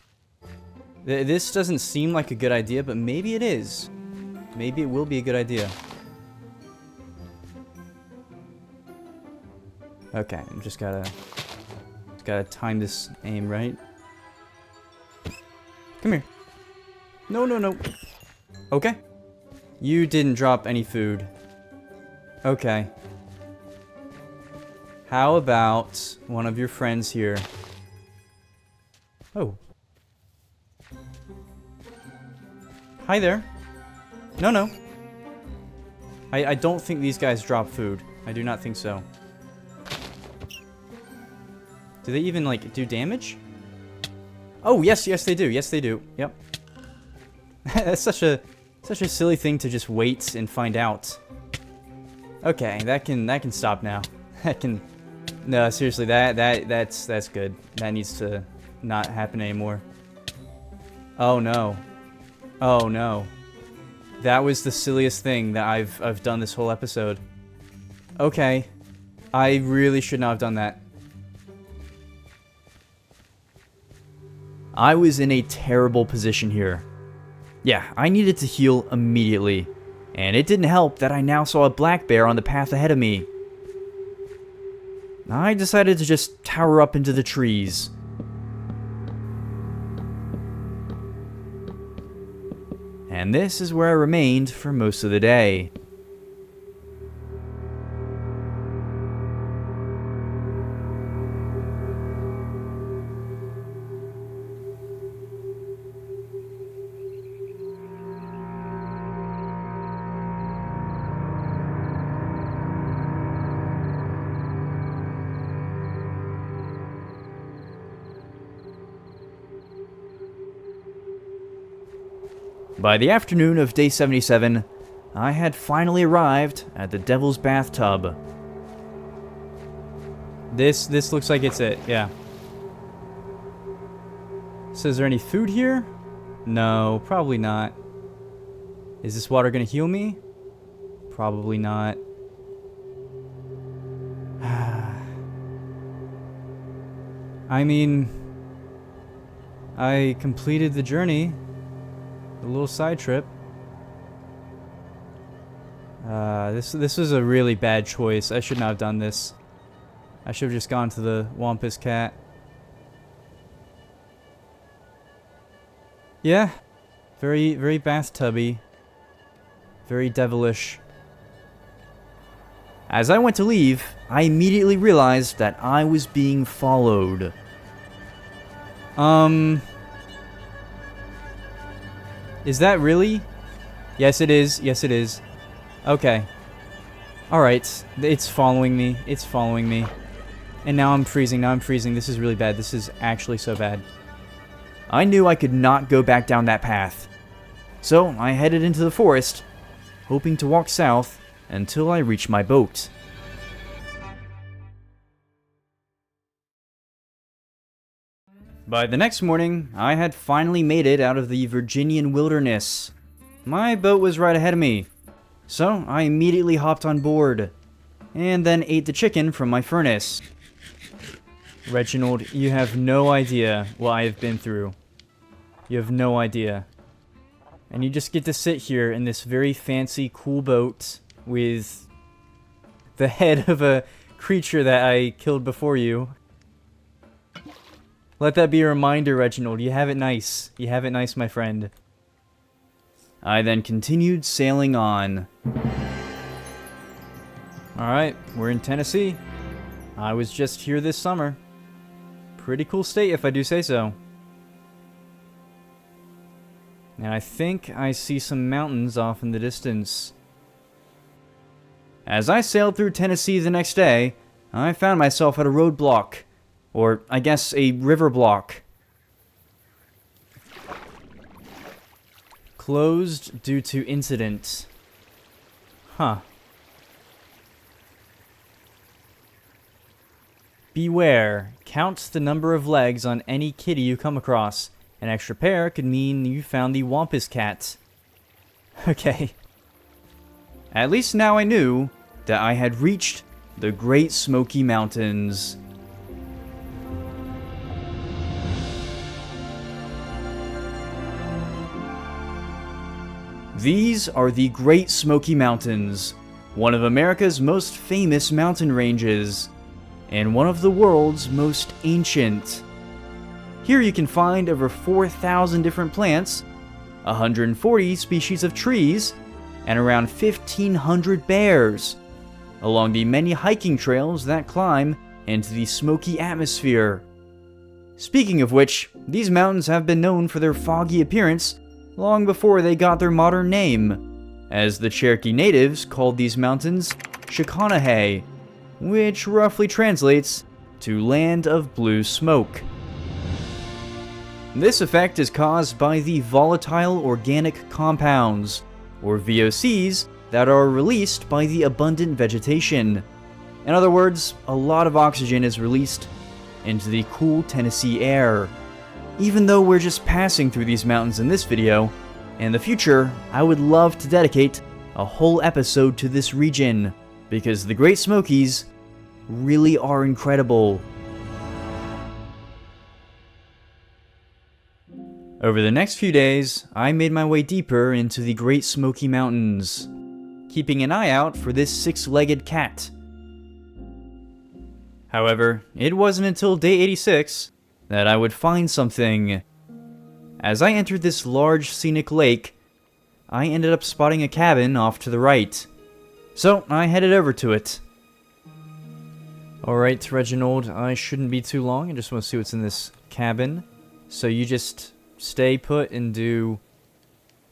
This doesn't seem like a good idea, but maybe it is. Maybe it will be a good idea. Okay, I'm just gotta time this aim right. Come here. No, no, no. Okay. You didn't drop any food. Okay. How about one of your friends here? Oh. Hi there. No, no. I don't think these guys drop food. I do not think so. Do they even, like, do damage? Oh, yes, yes they do. Yes, they do. Yep. That's such a silly thing to just wait and find out. Okay, that can stop now. That can... No, seriously, that's good. That needs to not happen anymore. Oh, no. Oh, no. That was the silliest thing that I've done this whole episode. Okay. I really should not have done that. I was in a terrible position here. Yeah, I needed to heal immediately. And it didn't help that I now saw a black bear on the path ahead of me. I decided to just tower up into the trees. And this is where I remained for most of the day. By the afternoon of day 77, I had finally arrived at the Devil's Bathtub. This looks like it's it, yeah. So is there any food here? No, probably not. Is this water gonna heal me? Probably not. I mean, I completed the journey. A little side trip. This was a really bad choice. I should not have done this. I should have just gone to the Wampus cat. Yeah. Very, very bathtubby. Very devilish. As I went to leave, I immediately realized that I was being followed. Is that really? Yes, it is. Yes, it is. Okay. Alright. It's following me. It's following me. And now I'm freezing. Now I'm freezing. This is really bad. This is actually so bad. I knew I could not go back down that path. So I headed into the forest, hoping to walk south until I reached my boat. By the next morning, I had finally made it out of the Virginian wilderness. My boat was right ahead of me, so I immediately hopped on board, and then ate the chicken from my furnace. Reginald, you have no idea what I have been through. You have no idea. And you just get to sit here in this very fancy, cool boat with the head of a creature that I killed before you. Let that be a reminder, Reginald. You have it nice. You have it nice, my friend. I then continued sailing on. Alright, we're in Tennessee. I was just here this summer. Pretty cool state, if I do say so. And I think I see some mountains off in the distance. As I sailed through Tennessee the next day, I found myself at a roadblock. Or, I guess, a river block. Closed due to incident. Huh. Beware. Count the number of legs on any kitty you come across. An extra pair could mean you found the Wampus cat. Okay. At least now I knew that I had reached the Great Smoky Mountains. These are the Great Smoky Mountains, one of America's most famous mountain ranges, and one of the world's most ancient. Here you can find over 4,000 different plants, 140 species of trees, and around 1,500 bears, along the many hiking trails that climb into the smoky atmosphere. Speaking of which, these mountains have been known for their foggy appearance long before they got their modern name, as the Cherokee natives called these mountains Chickanahay, which roughly translates to Land of Blue Smoke. This effect is caused by the volatile organic compounds, or VOCs, that are released by the abundant vegetation. In other words, a lot of oxygen is released into the cool Tennessee air. Even though we're just passing through these mountains in this video, in the future, I would love to dedicate a whole episode to this region, because the Great Smokies really are incredible. Over the next few days, I made my way deeper into the Great Smoky Mountains, keeping an eye out for this six-legged cat. However, it wasn't until day 86 that I would find something. As I entered this large scenic lake, I ended up spotting a cabin off to the right, so I headed over to it. Alright, Reginald, I shouldn't be too long. I just want to see what's in this cabin. So you just stay put and do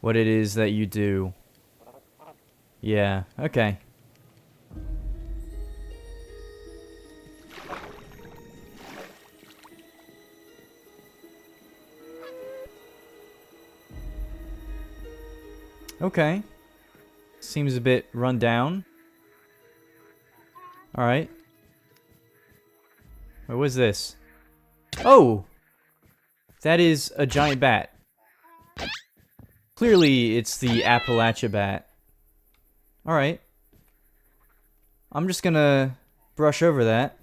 what it is that you do. Yeah, okay. Okay. Seems a bit run down. Alright. Wait, what's this? Oh! That is a giant bat. Clearly, it's the Appalachia bat. Alright. I'm just gonna brush over that.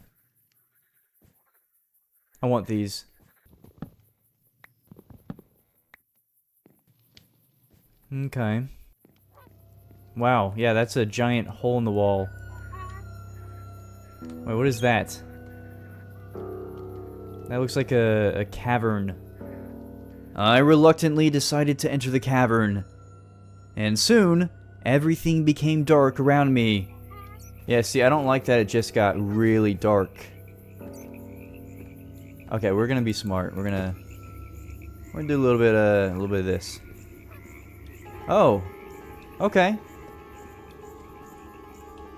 I want these. Okay. Wow, yeah, that's a giant hole in the wall. Wait, what is that? That looks like a cavern. I reluctantly decided to enter the cavern. And soon, everything became dark around me. Yeah, see, I don't like that it just got really dark. Okay, we're gonna be smart. We're gonna do a little bit of this. Oh, okay.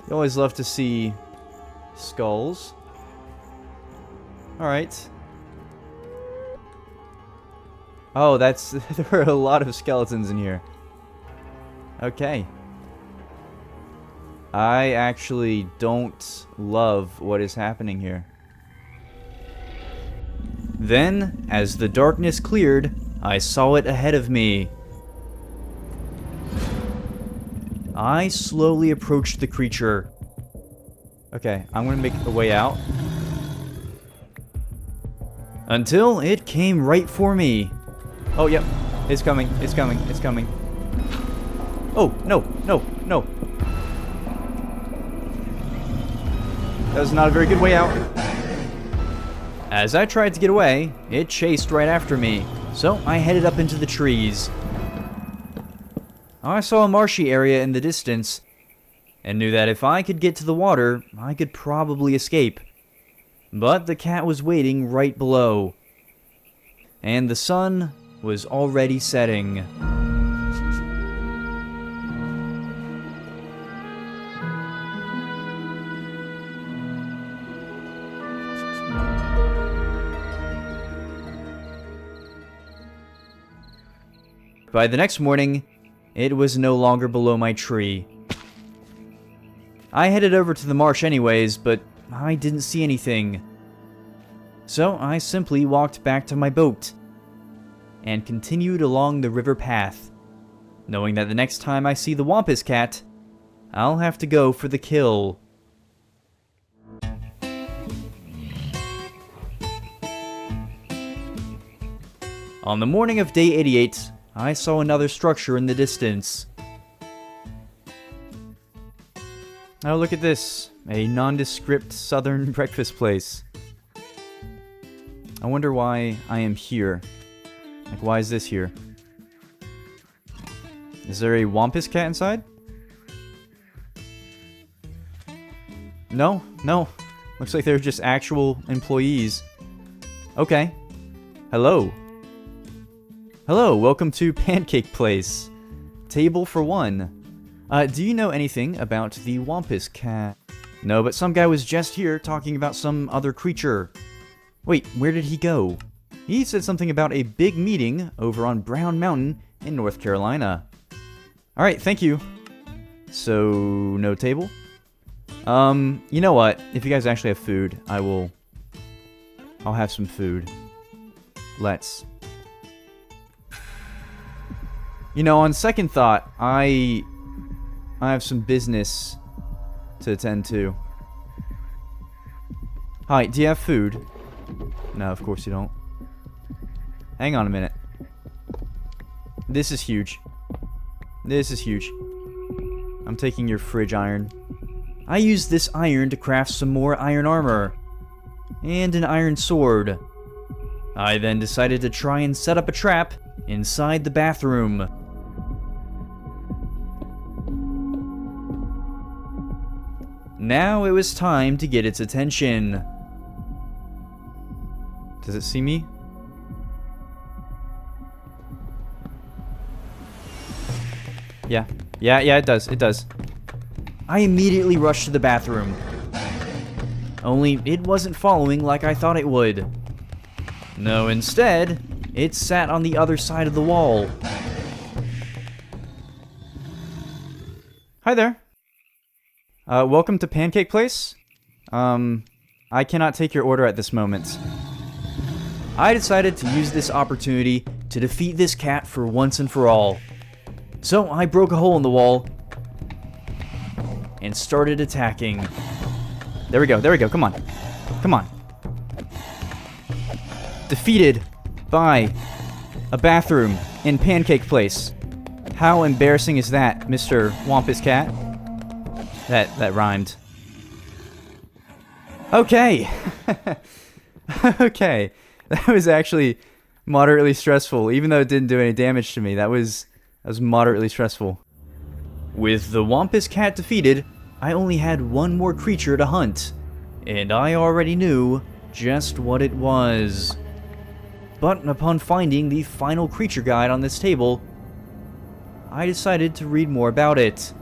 You always love to see skulls. Alright. Oh, that's... there are a lot of skeletons in here. Okay. I actually don't love what is happening here. Then, as the darkness cleared, I saw it ahead of me. I slowly approached the creature. Okay, I'm gonna make a way out. Until it came right for me. Oh, yep. It's coming. It's coming. It's coming. Oh, no. No. No. That was not a very good way out. As I tried to get away, it chased right after me. So I headed up into the trees. I saw a marshy area in the distance, and knew that if I could get to the water, I could probably escape. But the cat was waiting right below, and the sun was already setting. By the next morning, it was no longer below my tree. I headed over to the marsh anyways, but I didn't see anything. So I simply walked back to my boat and continued along the river path, knowing that the next time I see the Wampus cat, I'll have to go for the kill. On the morning of day 88, I saw another structure in the distance. Oh, look at this. A nondescript southern breakfast place. I wonder why I am here. Like, why is this here? Is there a Wampus cat inside? No, no. Looks like they're just actual employees. Okay. Hello. Hello, welcome to Pancake Place. Table for one. Do you know anything about the Wampus cat? No, but some guy was just here talking about some other creature. Wait, where did he go? He said something about a big meeting over on Brown Mountain in North Carolina. Alright, thank you. So, no table? You know what? If you guys actually have food, I'll have some food. Let's. You know, on second thought, I have some business to attend to. Hi, do you have food? No, of course you don't. Hang on a minute. This is huge. This is huge. I'm taking your fridge iron. I used this iron to craft some more iron armor. And an iron sword. I then decided to try and set up a trap inside the bathroom. Now it was time to get its attention. Does it see me? Yeah, it does, it does. I immediately rushed to the bathroom. Only it wasn't following like I thought it would. No, instead, it sat on the other side of the wall. Hi there. Welcome to Pancake Place. I cannot take your order at this moment. I decided to use this opportunity to defeat this cat for once and for all. So I broke a hole in the wall and started attacking. There we go, come on. Come on. Defeated by a bathroom in Pancake Place. How embarrassing is that, Mr. Wampus Cat? That rhymed. Okay. Okay. That was actually moderately stressful, even though it didn't do any damage to me. That was moderately stressful. With the Wampus Cat defeated, I only had one more creature to hunt, and I already knew just what it was. But upon finding the final creature guide on this table, I decided to read more about it.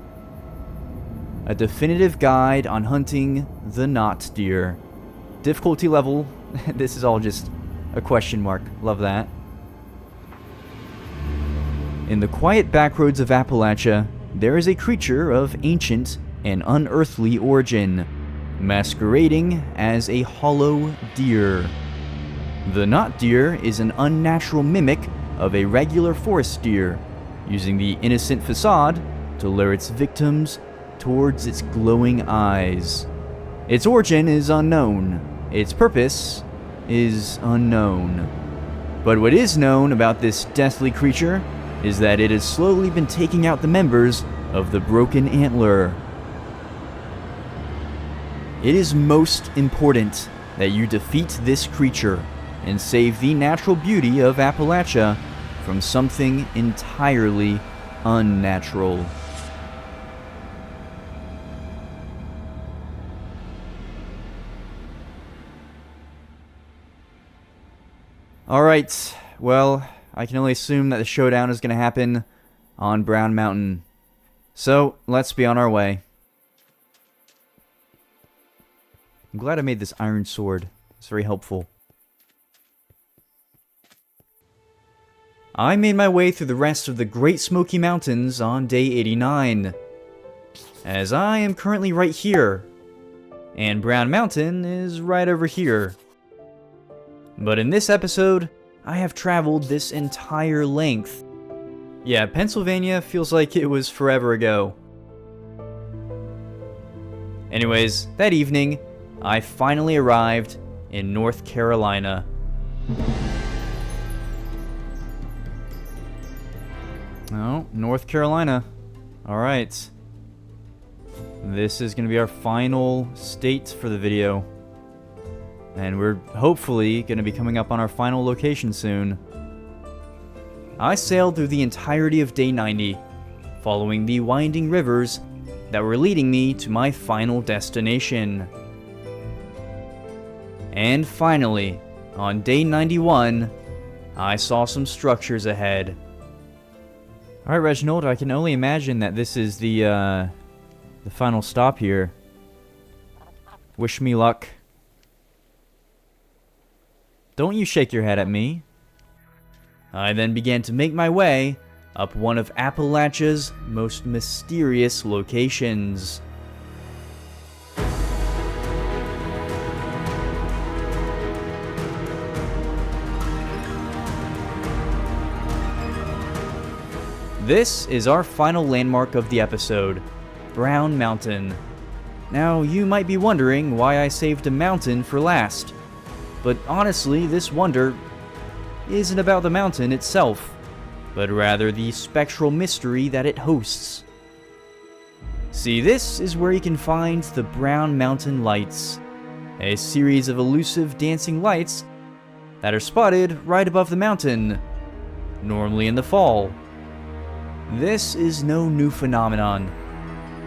A definitive guide on hunting the knot deer. Difficulty level, this is all just a question mark. Love that. In the quiet backroads of Appalachia, there is a creature of ancient and unearthly origin, masquerading as a hollow deer. The knot deer is an unnatural mimic of a regular forest deer, using the innocent facade to lure its victims towards its glowing eyes. Its origin is unknown. Its purpose is unknown. But what is known about this deathly creature is that it has slowly been taking out the members of the broken antler. It is most important that you defeat this creature and save the natural beauty of Appalachia from something entirely unnatural. Alright, well, I can only assume that the showdown is going to happen on Brown Mountain. So, let's be on our way. I'm glad I made this iron sword. It's very helpful. I made my way through the rest of the Great Smoky Mountains on day 89, as I am currently right here, and Brown Mountain is right over here. But in this episode, I have traveled this entire length. Yeah, Pennsylvania feels like it was forever ago. Anyways, that evening, I finally arrived in North Carolina. North Carolina. Alright. This is going to be our final state for the video. And we're hopefully going to be coming up on our final location soon. I sailed through the entirety of day 90, following the winding rivers that were leading me to my final destination. And finally, on day 91, I saw some structures ahead. Alright, Reginald, I can only imagine that this is the final stop here. Wish me luck. Don't you shake your head at me. I then began to make my way up one of Appalachia's most mysterious locations. This is our final landmark of the episode, Brown Mountain. Now, you might be wondering why I saved a mountain for last, but honestly, this wonder isn't about the mountain itself, but rather the spectral mystery that it hosts. See, this is where you can find the Brown Mountain Lights, a series of elusive dancing lights that are spotted right above the mountain, normally in the fall. This is no new phenomenon,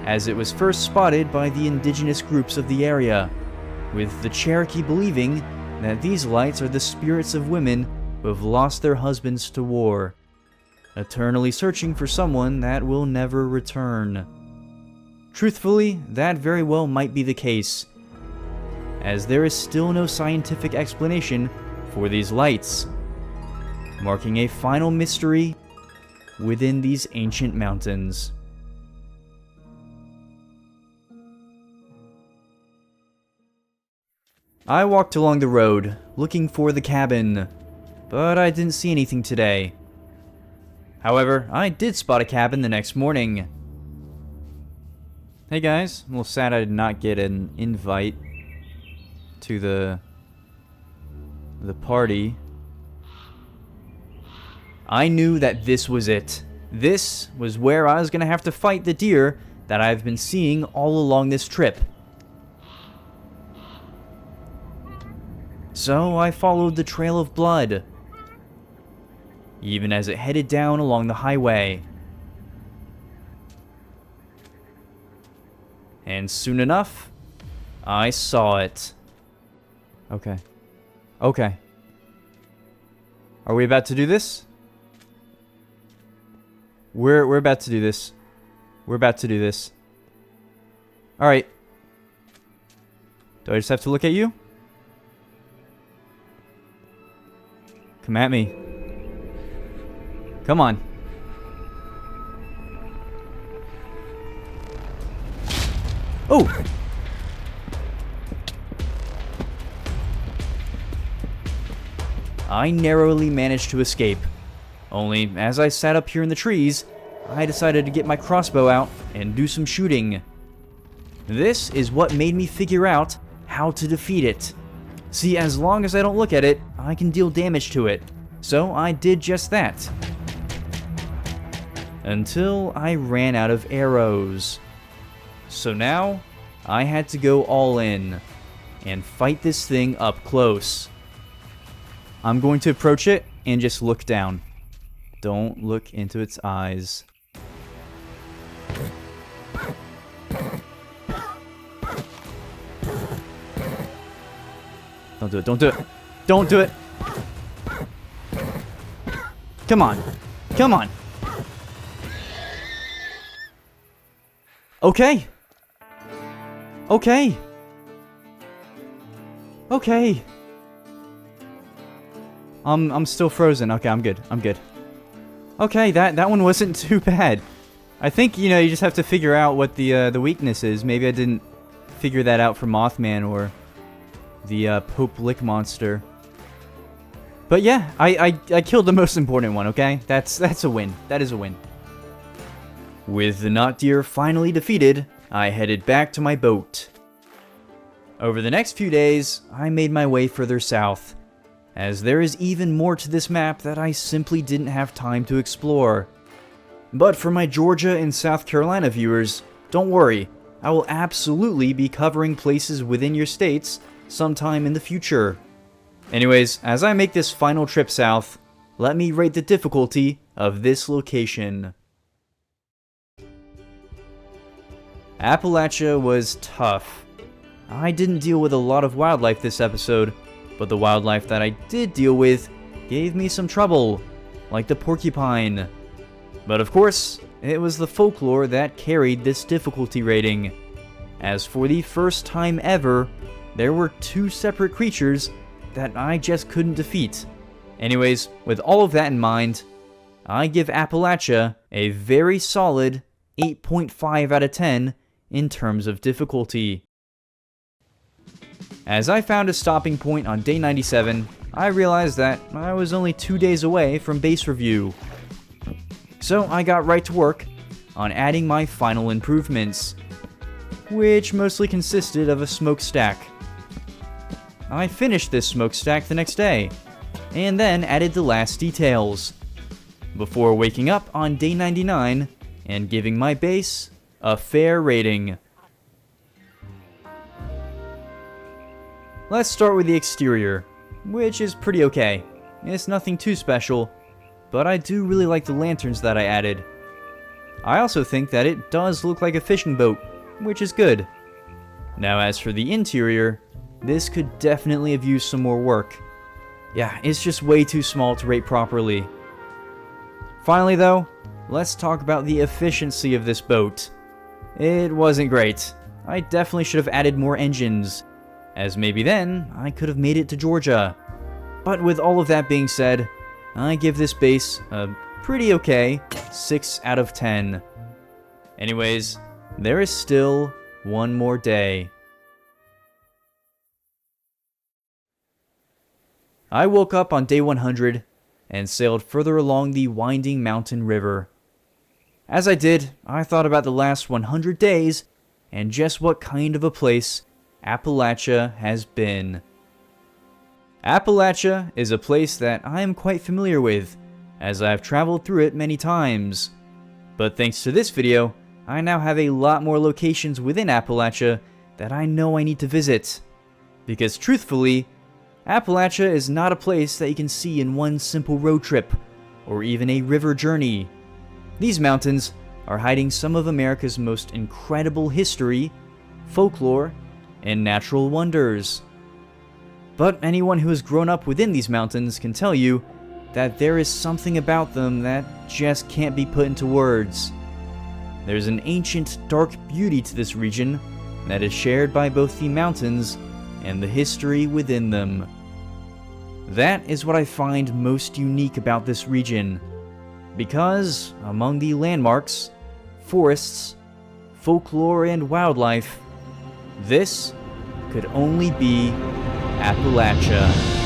as it was first spotted by the indigenous groups of the area, with the Cherokee believing that these lights are the spirits of women who have lost their husbands to war, eternally searching for someone that will never return. Truthfully, that very well might be the case, as there is still no scientific explanation for these lights, marking a final mystery within these ancient mountains. I walked along the road, looking for the cabin, but I didn't see anything today. However, I did spot a cabin the next morning. Hey guys, I'm a little sad I did not get an invite to the party. I knew that this was it. This was where I was going to have to fight the deer that I've been seeing all along this trip. So I followed the trail of blood, even as it headed down along the highway. And soon enough, I saw it. Okay. Okay. Are we about to do this? We're about to do this. We're about to do this. Alright. Do I just have to look at you? Come at me. Come on. Oh! I narrowly managed to escape. Only, as I sat up here in the trees, I decided to get my crossbow out and do some shooting. This is what made me figure out how to defeat it. See, as long as I don't look at it, I can deal damage to it. So I did just that. Until I ran out of arrows. So now, I had to go all in and fight this thing up close. I'm going to approach it and just look down. Don't look into its eyes. Don't do it, don't do it. Don't do it. Come on. Come on. Okay. Okay. Okay. I'm still frozen. Okay, I'm good. I'm good. Okay, that one wasn't too bad. I think, you know, you just have to figure out what the weakness is. Maybe I didn't figure that out for Mothman or the Pope Lick monster. But yeah, I killed the most important one, okay? That's a win. That is a win. With the knot deer finally defeated, I headed back to my boat. Over the next few days, I made my way further south, as there is even more to this map that I simply didn't have time to explore. But for my Georgia and South Carolina viewers, don't worry, I will absolutely be covering places within your states sometime in the future. Anyways, as I make this final trip south, let me rate the difficulty of this location. Appalachia was tough. I didn't deal with a lot of wildlife this episode, but the wildlife that I did deal with gave me some trouble, like the porcupine. But of course, it was the folklore that carried this difficulty rating. As for the first time ever, there were 2 separate creatures that I just couldn't defeat. Anyways, with all of that in mind, I give Appalachia a very solid 8.5 out of 10 in terms of difficulty. As I found a stopping point on day 97, I realized that I was only 2 days away from base review. So I got right to work on adding my final improvements, which mostly consisted of a smokestack. I finished this smokestack the next day, and then added the last details, before waking up on day 99 and giving my base a fair rating. Let's start with the exterior, which is pretty okay. It's nothing too special, but I do really like the lanterns that I added. I also think that it does look like a fishing boat, which is good. Now as for the interior, this could definitely have used some more work. Yeah, it's just way too small to rate properly. Finally though, let's talk about the efficiency of this boat. It wasn't great. I definitely should have added more engines, as maybe then I could have made it to Georgia. But with all of that being said, I give this base a pretty okay 6 out of 10. Anyways, there is still one more day. I woke up on day 100 and sailed further along the winding mountain river. As I did, I thought about the last 100 days and just what kind of a place Appalachia has been. Appalachia is a place that I am quite familiar with, as I've traveled through it many times. But thanks to this video, I now have a lot more locations within Appalachia that I know I need to visit. Because truthfully, Appalachia is not a place that you can see in one simple road trip, or even a river journey. These mountains are hiding some of America's most incredible history, folklore, and natural wonders. But anyone who has grown up within these mountains can tell you that there is something about them that just can't be put into words. There's an ancient, dark beauty to this region that is shared by both the mountains and the history within them. That is what I find most unique about this region, because among the landmarks, forests, folklore, and wildlife, this could only be Appalachia.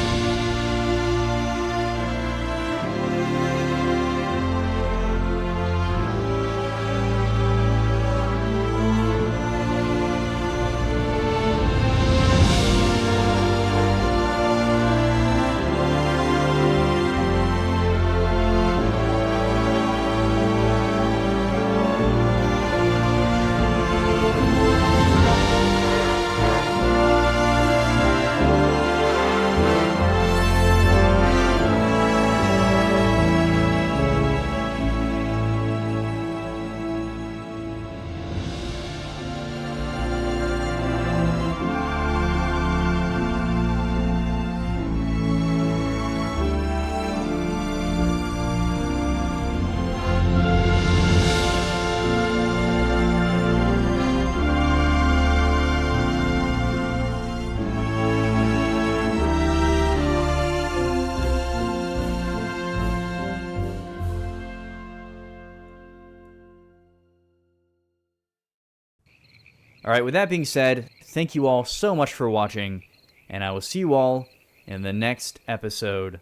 Alright, with that being said, thank you all so much for watching, and I will see you all in the next episode.